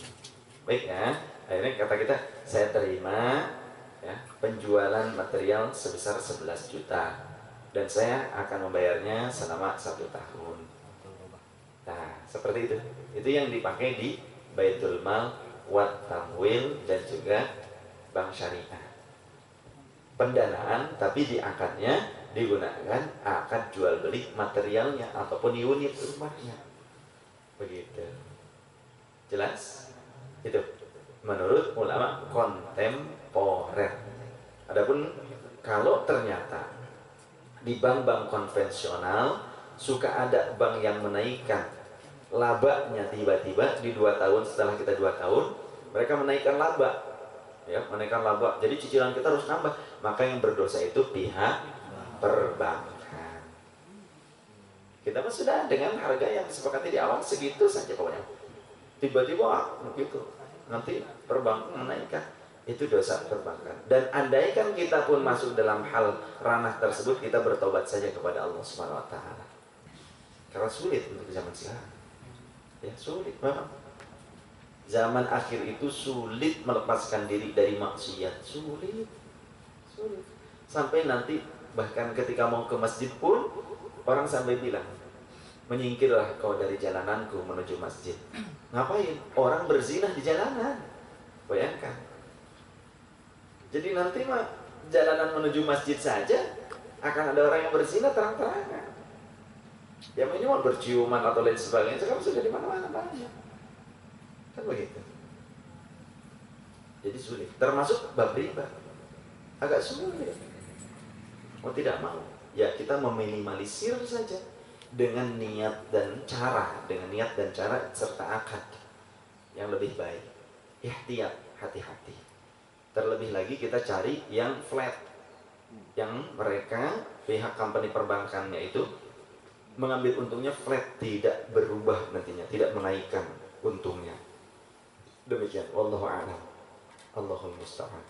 Baik ya, akhirnya kata kita, saya terima ya, penjualan material sebesar 11 juta dan saya akan membayarnya selama 1 tahun. Nah, seperti itu. Itu yang dipakai di Baitul Mal, Wat Tamwil, dan juga Bank Syariah. Pendanaan, tapi di akadnya digunakan akad jual beli materialnya ataupun unit rumahnya. Begitu. Jelas? Itu menurut ulama kontemporer. Adapun kalau ternyata di bank-bank konvensional suka ada bank yang menaikkan labanya tiba-tiba di 2 tahun, setelah kita 2 tahun mereka menaikkan laba, ya, menaikkan laba, jadi cicilan kita harus nambah, maka yang berdosa itu pihak perbankan. Kita mah sudah dengan harga yang disepakati di awal segitu saja pokoknya, tiba-tiba begitu nanti perbankan menaikkan, itu dosa perbankan. Dan andaikan kita pun masuk dalam hal ranah tersebut, kita bertobat saja kepada Allah Subhanahu wa taala. Karena sulit untuk zaman sekarang. Ya, sulit memang. Zaman akhir itu sulit melepaskan diri dari maksiat, sulit. Sampai nanti bahkan ketika mau ke masjid pun orang sampai bilang, menyingkirlah kau dari jalananku menuju masjid. Ngapain? Orang berzinah di jalanan. Bayangkan. Jadi nanti mah jalanan menuju masjid saja akan ada orang yang berzina terang-terangan. Ya minimal berciuman atau lain sebagainya. Sekarang sudah di mana-mana banyak. Kan begitu. Jadi sulit. Termasuk bab riba. Agak sulit. Mau tidak mau, ya kita meminimalisir saja dengan niat dan cara, serta akad yang lebih baik. Ihtiyat, hati-hati. Terlebih lagi kita cari yang flat, yang mereka pihak company perbankannya itu mengambil untungnya flat, tidak berubah nantinya, tidak menaikkan untungnya. Demikian, wallahu a'lam. Allahul musta'an.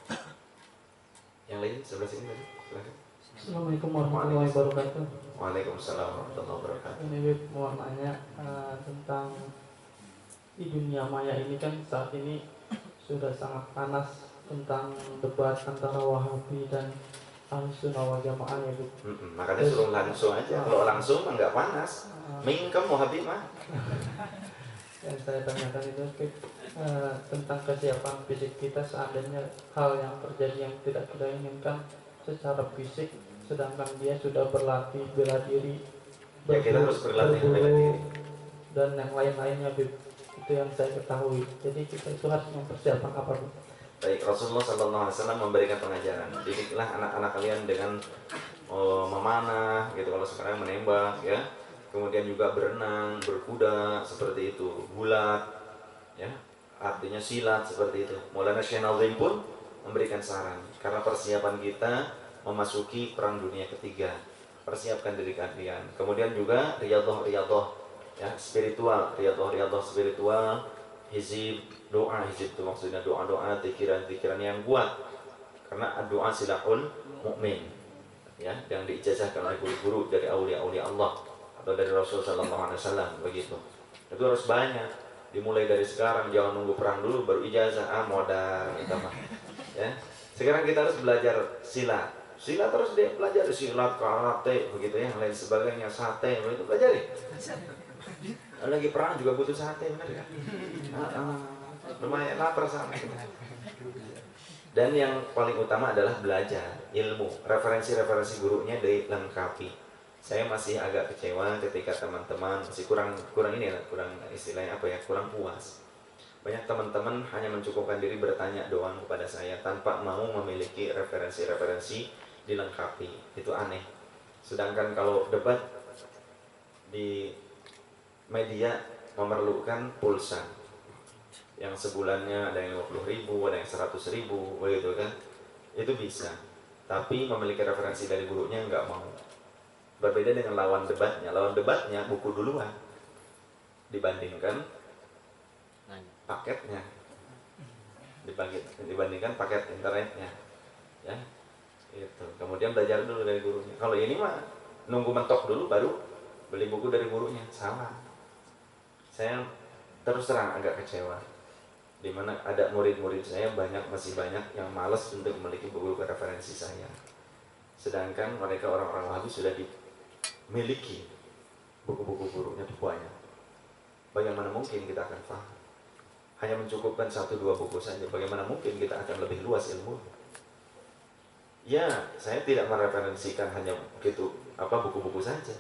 Yang lain sebelah sini tadi, silakan. Assalamualaikum warahmatullahi wabarakatuh. Waalaikumsalam warahmatullahi wabarakatuh. Ini mau nanya tentang di dunia maya ini kan saat ini sudah sangat panas tentang debat antara Wahabi dan Ahlussunnah wal Jamaah ya Bu. Makanya suruh langsung aja. Kalau langsung mah nggak panas. Mingkem Wahabi mah. yang saya tanyakan itu tentang kesiapan fisik kita seandainya hal yang terjadi yang tidak kita inginkan secara fisik, sedangkan dia sudah berlatih bela diri, Ya kita harus berlatih bela diri. dan yang lain-lainnya, Bib. Itu yang saya ketahui. Jadi kita itu harus mempersiapkan apa, Bib? Baik, Rasulullah SAW memberikan pengajaran. Didiklah anak-anak kalian dengan memanah, gitu. Kalau sekarang menembak, ya. Kemudian juga berenang, berkuda, seperti itu. Gulat, ya. Artinya silat, seperti itu. Maulana Syekh Nazim pun memberikan saran. Karena persiapan kita memasuki Perang Dunia Ketiga. Persiapkan diri kalian. Kemudian juga riyadhah, ya, spiritual, riyadhah spiritual. Hizib doa, hizib itu maksudnya doa-doa, pikiran-pikiran yang kuat. Karena doa silahul mukmin, ya, yang diijazahkan oleh guru-guru dari aulia-aulia Allah atau dari Rasulullah SAW, begitu. Itu harus banyak. Dimulai dari sekarang, jangan nunggu perang dulu baru ijazah. Modal itu mah. Ya. Sekarang kita harus belajar silat. Silat terus dia pelajari, silat, karate, begitu ya, lain sebagainya, sate, begitu pelajari. Lagi perang juga butuh sate, benar ya? Lumayan lapar sama. Dan yang paling utama adalah belajar ilmu, referensi-referensi gurunya dilengkapi. Saya masih agak kecewa ketika teman-teman masih kurang ini lah, kurang istilahnya apa ya, kurang puas. Banyak teman-teman hanya mencukupkan diri bertanya doang kepada saya tanpa mau memiliki referensi-referensi dilengkapi. Itu aneh. Sedangkan kalau debat di media memerlukan pulsa yang sebulannya ada yang 50.000, ada yang 100.000, begitu kan? Itu bisa. Tapi memiliki referensi dari gurunya nggak mau. Berbeda dengan lawan debatnya. Lawan debatnya buku duluan dibandingkan paketnya, dibandingkan paket internetnya, ya. Itu. Kemudian belajar dulu dari gurunya. Kalau ini mah nunggu mentok dulu baru beli buku dari gurunya, salah. Saya terus terang agak kecewa, dimana ada murid-murid saya masih banyak yang malas untuk memiliki buku referensi saya, sedangkan mereka orang-orang Wahabi sudah dimiliki buku-buku gurunya banyak. Bagaimana mungkin kita akan paham? Hanya mencukupkan 1-2 buku saja. Bagaimana mungkin kita akan lebih luas ilmu? Ya, saya tidak mereferensikan hanya begitu buku-buku saja.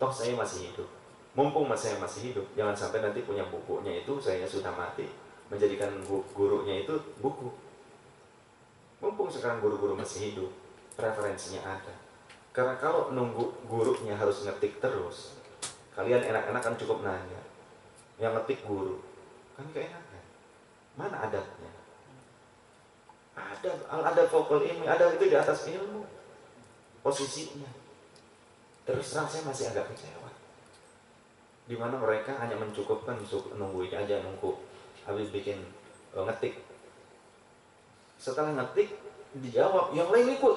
Toh saya masih hidup. Mumpung saya masih hidup, jangan sampai nanti punya bukunya itu saya sudah mati, menjadikan gurunya itu buku. Mumpung sekarang guru-guru masih hidup, referensinya ada. Karena kalau nunggu gurunya harus ngetik terus, kalian enak-enak kan cukup nanya. Yang ngetik guru, kan keenakan. Mana adabnya? Ada vokal ilmu, ada itu di atas ilmu posisinya. Terus terang saya masih agak kecewa. Di mana mereka hanya mencukupkan nungguin aja, nunggu habis bikin ngetik. Setelah ngetik dijawab, yang lain ikut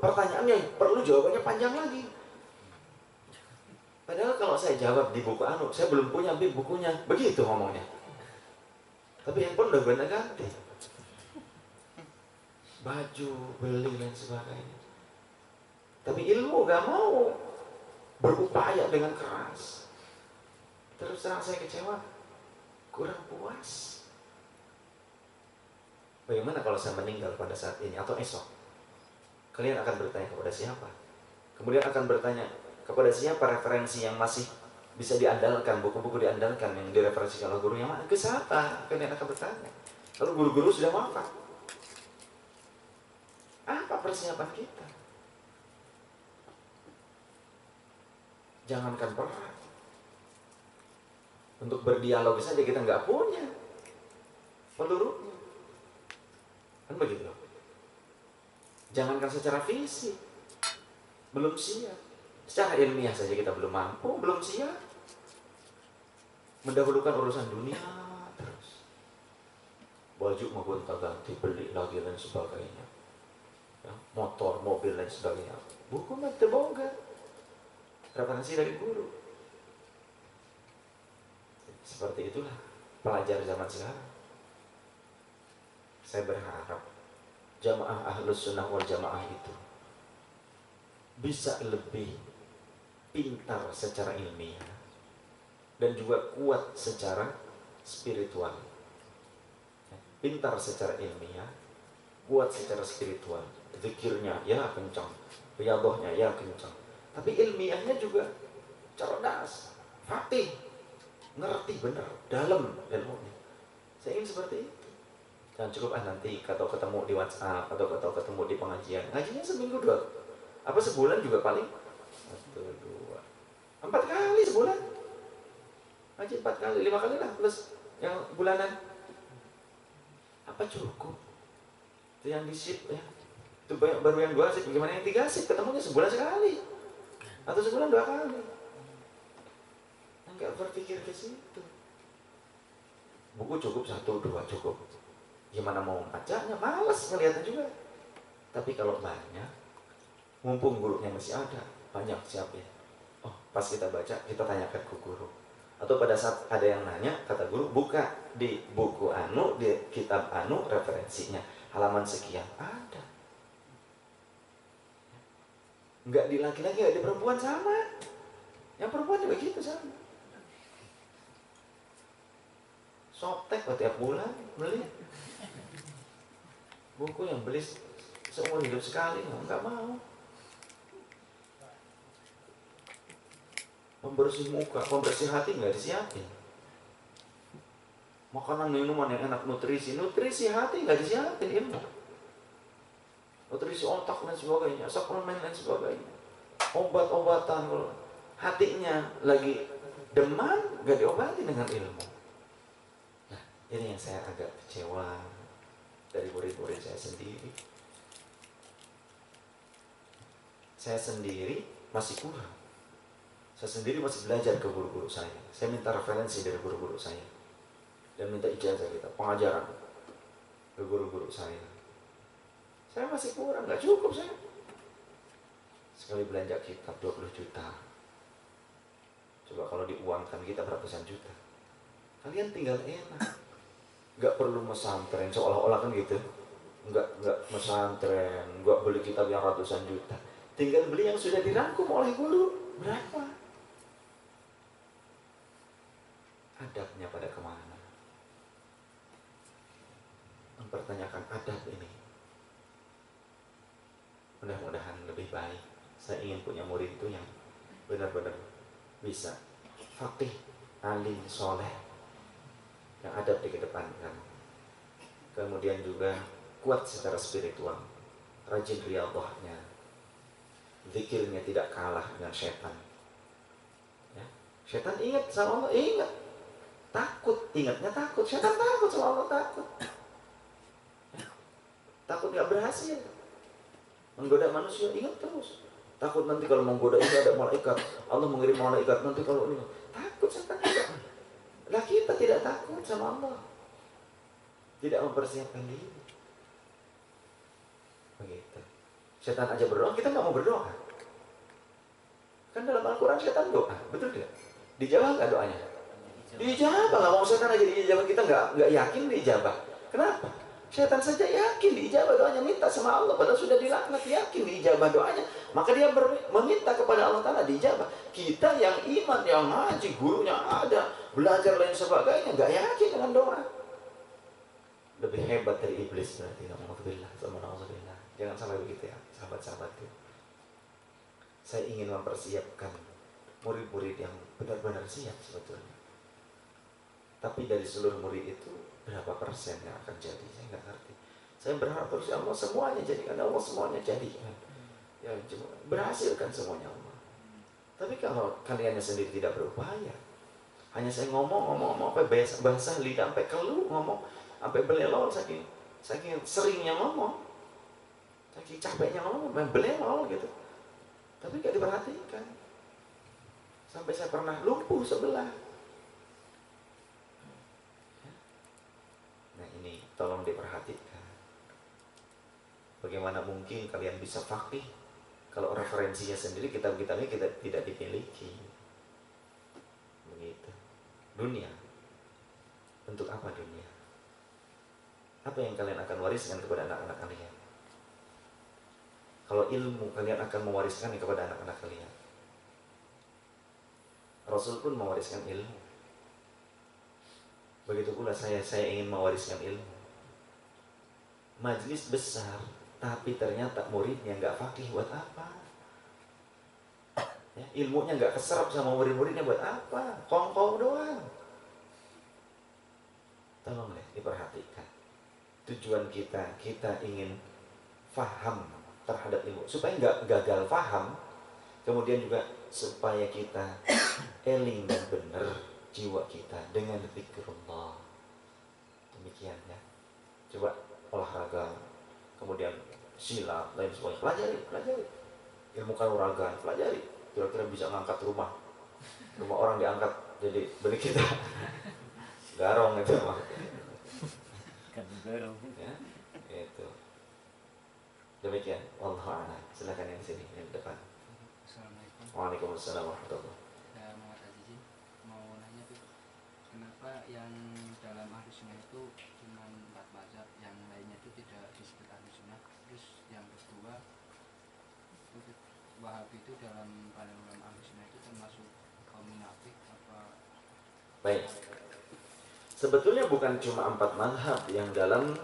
pertanyaannya, perlu jawabannya panjang lagi. Padahal kalau saya jawab di buku saya belum punya bukunya, begitu ngomongnya. Tapi handphone udah gonta ganti, baju beli dan sebagainya. Tapi ilmu gak mau berupaya dengan keras. Terus terang saya kecewa, kurang puas. Bagaimana kalau saya meninggal pada saat ini atau esok? Kalian akan bertanya kepada siapa? Kemudian akan bertanya kepada siapa referensi yang masih bisa diandalkan, buku-buku diandalkan yang direferensikan oleh gurunya, ke siapa? Kalian akan bertanya. Lalu guru-guru sudah wafat. Apa persiapan kita? Jangankan perang, untuk berdialog saja kita nggak punya pelurunya, kan begitu. Jangankan secara fisik, belum siap. Secara ilmiah saja kita belum mampu, belum siap. Mendahulukan urusan dunia terus. Baju mau gonta-ganti, beli lagi dan sebagainya. Ya, motor, mobil dan sebagainya. Buku mah terbongkar. Referensi dari guru. Seperti itulah pelajar zaman sekarang. Saya berharap jamaah Ahlus Sunnah wal Jamaah itu bisa lebih pintar secara ilmiah dan juga kuat secara spiritual. Pintar secara ilmiah, kuat secara spiritual. Zikirnya ya kencang, riyadhahnya ya kencang. Tapi ilmiahnya juga cerdas, faqih, ngerti benar, dalam ilmunya. Saya ingin seperti itu. Jangan cukup nanti atau ketemu di WhatsApp atau ketemu di pengajian. Ngajinya seminggu 2, apa sebulan juga paling 1, 2, 4 kali sebulan. Ngaji 4 kali, 5 kali lah plus yang bulanan. Apa cukup? Itu yang di ship ya. Itu baru yang 2 ship. Gimana yang 3 ship? Ketemunya sebulan sekali atau sebulan 2 kali. Enggak berpikir ke situ. Buku cukup 1, 2 cukup. Gimana mau bacanya? Males ngeliatnya juga. Tapi kalau banyak, mumpung gurunya masih ada, banyak siapin. Oh, pas kita baca, kita tanyakan ke guru. Atau pada saat ada yang nanya, kata guru, buka di buku anu, di kitab anu, referensinya halaman sekian ada. Enggak di laki-laki, enggak di perempuan sama. Yang perempuan juga gitu sama. Softtek tiap bulan beli. Buku yang beli seumur hidup sekali, enggak mau. Pembersih muka, pembersih hati enggak disiapin. Makanan minuman yang enak, nutrisi hati enggak disiapin ilmu. Nutrisi otak dan sebagainya, suplemen dan sebagainya. Obat-obatan, kalau hatinya lagi demam enggak diobati dengan ilmu. Nah, ini yang saya agak kecewa dari murid-murid saya sendiri. Saya sendiri masih kurang. Saya sendiri masih belajar ke guru-guru saya. Saya minta referensi dari guru-guru saya. Dan minta ijazah kita, pengajaran ke guru-guru saya. Saya masih kurang, nggak cukup saya. Sekali belanja kitab 20 juta. Coba kalau diuangkan kita berapa juta. Kalian tinggal enak. Nggak perlu mesantren, seolah-olah kan gitu. Nggak mesantren, nggak beli kitab yang ratusan juta. Tinggal beli yang sudah dirangkum oleh guru. Berapa? Adabnya pada kemana? Mempertanyakan adab ini. Mudah-mudahan lebih baik. Saya ingin punya murid itu yang benar-benar bisa faqih, alim, soleh, yang adab dikedepankan. Kemudian juga kuat secara spiritual, rajin riyadhahnya, zikirnya tidak kalah dengan setan. Ya. Setan ingat sama Allah, ingat. Takut, ingatnya takut. Setan takut sama Allah, takut. Ya. Takut gak berhasil. Menggoda manusia, ingat terus. Takut nanti kalau menggoda itu ada malaikat, Allah mengirim malaikat, nanti kalau ini. Takut setan tidak. Lah kita tidak takut sama Allah. Tidak mempersiapkan diri. Begitu. Setan aja berdoa, kita nggak mau berdoa. Kan dalam Al-Quran setan doa, betul tidak? Dijawab nggak doanya? Dijawab, nggak mau setan aja dijawab, kita nggak yakin dijawab. Kenapa? Setan saja yakin diijabah doanya, minta sama Allah, padahal sudah dilaknat, yakin diijabah doanya. Maka dia meminta kepada Allah Ta'ala diijabah. Kita yang iman, yang ngaji, gurunya ada, belajar lain sebagainya, nggak yakin dengan doa. Lebih hebat dari iblis berarti. Alhamdulillah, alhamdulillah. Jangan sampai begitu ya, sahabat-sahabatku. Saya ingin mempersiapkan murid-murid yang benar-benar siap sebetulnya. Tapi dari seluruh murid itu berapa persen yang akan jadi? Saya nggak ngerti. Saya berharap terus Allah semuanya jadi, karena Allah semuanya jadi. Ya, berhasilkan semuanya Allah. Tapi kalau kaliannya sendiri tidak berupaya, hanya saya ngomong sampai basah lidah, sampai keluh ngomong, sampai belelol saking seringnya ngomong, saking capeknya ngomong, sampai belelol gitu. Tapi nggak diperhatikan. Sampai saya pernah lumpuh sebelah. Nah ini tolong diperhatikan. Bagaimana mungkin kalian bisa faqih kalau referensinya sendiri, kitab-kitabnya kita tidak dimiliki. Begitu. Dunia. Untuk apa dunia? Apa yang kalian akan wariskan kepada anak-anak kalian? Kalau ilmu, kalian akan mewariskan kepada anak-anak kalian. Rasul pun mewariskan ilmu. Begitu pula saya ingin mewariskan ilmu. Majlis besar, tapi ternyata muridnya nggak fakih, buat apa? Ya, ilmunya nggak keserap sama murid-muridnya, buat apa? Kongkong doang. Tolong deh diperhatikan. Tujuan kita ingin faham terhadap ilmu, supaya nggak gagal faham. Kemudian juga supaya kita eling dan benar jiwa kita dengan zikrullah. Demikian ya. Coba olahraga, kemudian silat, lain sebagainya. Pelajari. Ilmu kanuragan, pelajari. Kira-kira bisa ngangkat rumah orang diangkat jadi beli kita. Garong itu mah. Kan garong. Ya, itu. Demikian. Wallahu a'lam. Silakan yang sini, yang depan. Assalamualaikum. Waalaikumsalam warahmatullahi wabarakatuh. Saya Muhammad Azizin, mau nanya tuh, kenapa yang dalam ahli sunnah itu cuma 4 mazhab, yang lainnya itu tidak disebut ahli sunnah? Terus yang kedua, Wahabi itu dalam pandangan ulama ahli sunnah itu termasuk kaum munafik apa? Baik. Sebetulnya bukan cuma 4 mazhab yang dalam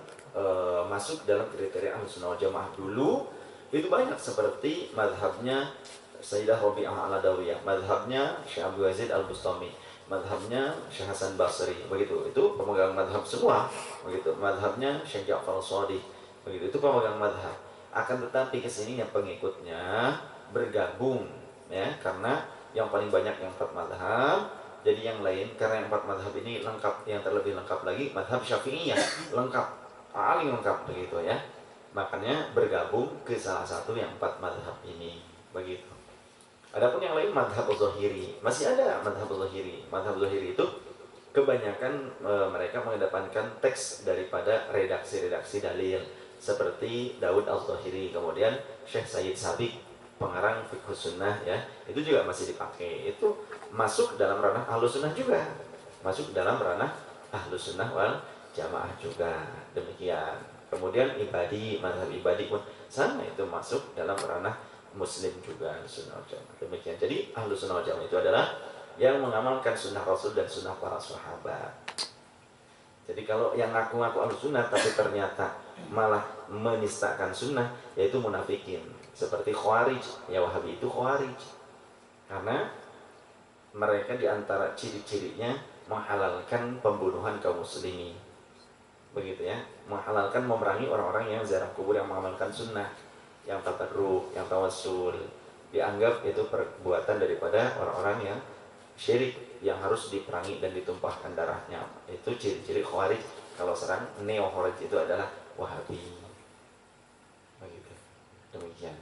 masuk dalam kriteria Ahlussunnah wal Jamaah. Dulu itu banyak, seperti mazhabnya Sayyidah Rabi'ah al-Adawiyah, mazhabnya Syekh Abdul Aziz al-Bustami, mazhabnya Syekh Hasan Basri, begitu. Itu pemegang mazhab semua, begitu. Mazhabnya Syekh Ja'far Shadiq, begitu. Itu pemegang mazhab. Akan tetapi kesininya pengikutnya bergabung, ya, karena yang paling banyak yang 4 mazhab. Jadi yang lain, karena yang 4 mazhab ini lengkap, yang terlebih lengkap lagi mazhab Syafi'iyah, lengkap, paling lengkap, begitu ya. Makanya bergabung ke salah satu yang 4 mazhab ini, begitu. Adapun yang lain mazhab Zahiri, masih ada mazhab Zahiri. Mazhab Zahiri itu kebanyakan mereka mengedepankan teks daripada redaksi-redaksi dalil, seperti Daud al-Zahiri, kemudian Syekh Sayyid Sabiq, pengarang Fiqh Sunnah, ya, itu juga masih dipakai. Itu masuk dalam ranah Ahlus Sunnah juga, masuk dalam ranah Ahlus Sunnah wal Jamaah juga. Demikian. Kemudian Ibadi, mazhab Ibadi pun sama, itu masuk dalam ranah Muslim juga, Sunnah wal Jamaah. Demikian. Jadi Ahlus Sunnah wal Jamaah itu adalah yang mengamalkan sunnah Rasul dan sunnah para sahabat. Jadi kalau yang ngaku-ngaku Ahlus Sunnah tapi ternyata malah menistakan sunnah, yaitu munafikin. Seperti Khawarij, ya, Wahabi itu Khawarij. Karena mereka diantara ciri-cirinya menghalalkan pembunuhan kaum muslimin, begitu ya, menghalalkan memerangi orang-orang yang ziarah kubur, yang mengamalkan sunnah, yang tabarruk, yang tawassul, dianggap itu perbuatan daripada orang-orang yang syirik, yang harus diperangi dan ditumpahkan darahnya. Itu ciri-ciri Khawarij. Kalau serang neo Khawarij itu adalah Wahabi, begitu. Demikian.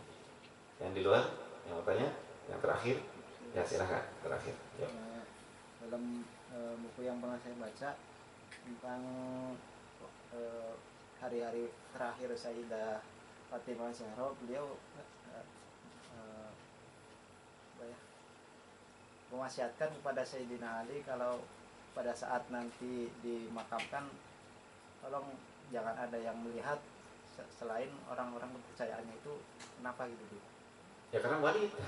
Yang di luar, yang mau tanya, yang terakhir, ya silahkan terakhir. Ya. Dalam buku yang pernah saya baca tentang hari-hari terakhir Sayyidah Fatimah Zahra, beliau mewasiatkan kepada Sayyidina Ali kalau pada saat nanti dimakamkan, tolong jangan ada yang melihat selain orang-orang kepercayaannya itu. Kenapa gitu, Bu? Ya karena wanita.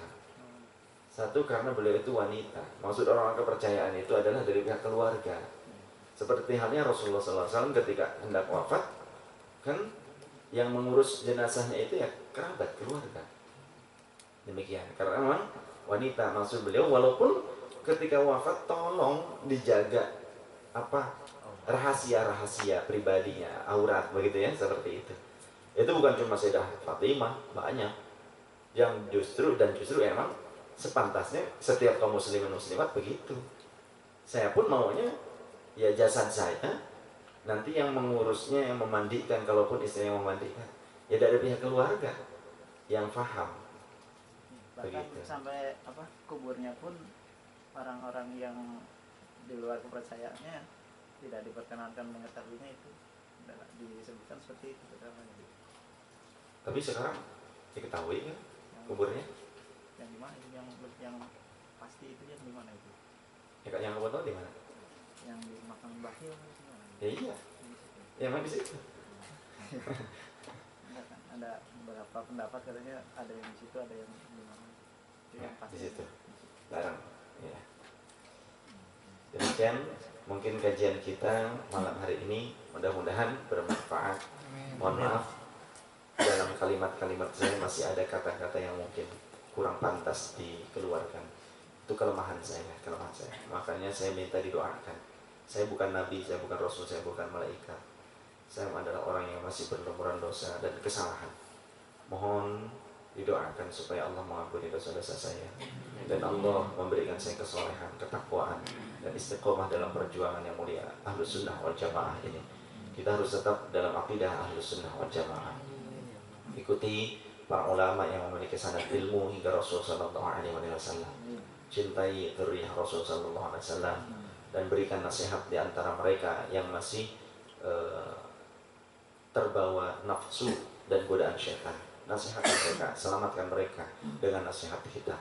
Satu, karena beliau itu wanita. Maksud orang-orang kepercayaan itu adalah dari pihak keluarga. Seperti halnya Rasulullah SAW ketika hendak wafat, kan yang mengurus jenazahnya itu ya kerabat keluarga. Demikian. Karena memang wanita, maksud beliau, walaupun ketika wafat tolong dijaga rahasia-rahasia pribadinya, aurat, begitu ya, seperti itu. Itu bukan cuma Sayyidah Fatimah, banyak yang justru emang sepantasnya setiap kaum muslimin muslimat begitu. Saya pun maunya ya jasad saya nanti yang mengurusnya, yang memandikan, kalaupun istrinya yang memandikan, ya dari pihak keluarga yang paham. Bahkan Begitu. sampai kuburnya pun orang-orang yang di luar kepercayaannya tidak diperkenankan mengetahuinya, itu disebutkan seperti itu. Tapi sekarang diketahui kan kuburnya? Yang di mana? Yang pasti itu yang di mana itu? Ya, yang kamu tahu di mana? Yang di makam Bahil di mana? Ya iya. Ya memang di situ. Ada beberapa pendapat katanya ada yang di situ, ada yang di mana. Itu Ya, yang pasti di situ. Larang. Ya. Demikian mungkin kajian kita malam hari ini, mudah-mudahan bermanfaat. Mohon maaf dalam kalimat-kalimat saya masih ada kata-kata yang mungkin kurang pantas dikeluarkan. Itu kelemahan saya. Makanya saya minta didoakan. Saya bukan nabi, saya bukan rasul, saya bukan malaikat. Saya adalah orang yang masih berlumuran dosa dan kesalahan. Mohon didoakan supaya Allah mengampuni dosa-dosa saya dan Allah memberikan saya kesolehan, ketakwaan dan istiqomah dalam perjuangan yang mulia Ahlus Sunnah wal Jamaah ini. Kita harus tetap dalam akidah Ahlus Sunnah wal Jamaah. Ikuti para ulama yang memiliki sanad ilmu hingga Rasul sallallahu alaihi wasallam. Cintai dzurriyyah Rasul sallallahu alaihi wasallam dan berikan nasihat di antara mereka yang masih terbawa nafsu dan godaan syaitan. Nasihatkan mereka, selamatkan mereka dengan nasihat kita.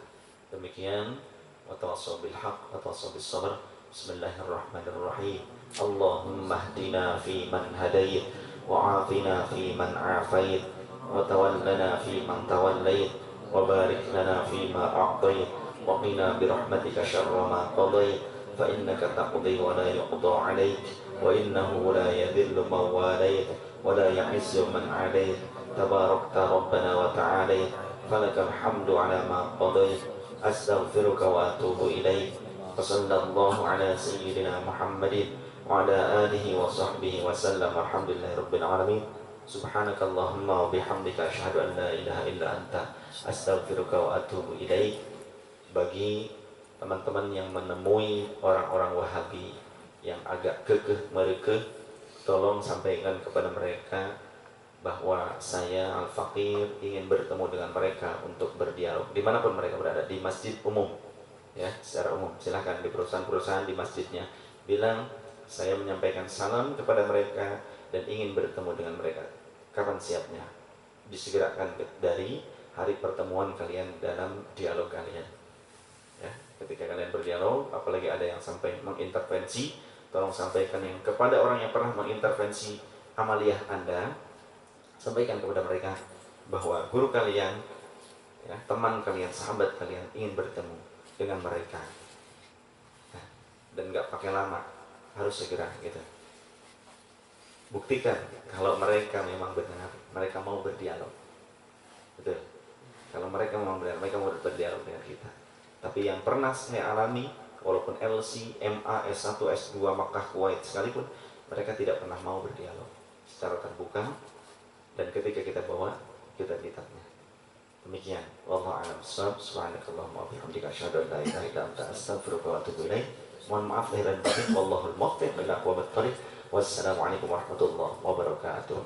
Demikian, wa tawassaw bil haqq wa tawassaw bis sabr. Bismillahirrahmanirrahim. Allahumma hdina fi man hadayt wa afina fi man afayt wa tawallana fi man tawallayt wa barik lana fi ma a'tayt wa qina bi rahmatika syarra ma qadayt fa innaka taqdi wa la yuqda 'alayk wa innahu la yadhillu man walayt wa la ya'izzu man 'alayt. Tabarakta Rabbana wa ta'ala falakal hamdu ala ma qadayt astaghfiruka wa atubu ilaik wa sallallahu ala sayyidina Muhammadin wa ala alihi wa sahbihi wa sallam alhamdulillahi rabbil alamin subhanakallahumma wa bihamdika asyhadu an la ilaha illa anta astaghfiruka wa atubu ilaik. Bagi teman-teman yang menemui orang-orang Wahabi yang agak kekeh merekeh, tolong sampaikan kepada mereka bahwa saya Al-Faqir ingin bertemu dengan mereka untuk berdialog dimanapun mereka berada, di masjid umum ya, secara umum silahkan di perusahaan-perusahaan, di masjidnya bilang saya menyampaikan salam kepada mereka dan ingin bertemu dengan mereka. Kapan siapnya? Disegerakan dari hari pertemuan kalian dalam dialog kalian ya. Ketika kalian berdialog, apalagi ada yang sampai mengintervensi, tolong sampaikan yang kepada orang yang pernah mengintervensi amaliyah Anda. Sampaikan kepada mereka bahwa guru kalian, ya, teman kalian, sahabat kalian ingin bertemu dengan mereka, nah, dan nggak pakai lama, harus segera gitu. Buktikan kalau mereka memang benar, mereka mau berdialog, betul. Kalau mereka memang benar, mereka mau berdialog dengan kita. Tapi yang pernah saya alami, walaupun LC, MA, S1, S2, Makkah, Kuwait sekalipun, mereka tidak pernah mau berdialog secara terbuka. Dan ketika kita bawa, kita kitabnya. Demikian. Wallahu a'lam bishawab. Subhanakallahumma wa bihamdika asyhadu an la ilaha illa anta astaghfiruka wa atubu ilaik. Mohon maaf lahir dan batin. Wallahul muwaffiq ila aqwamit thoriq. Wassalamualaikum warahmatullahi wabarakatuh.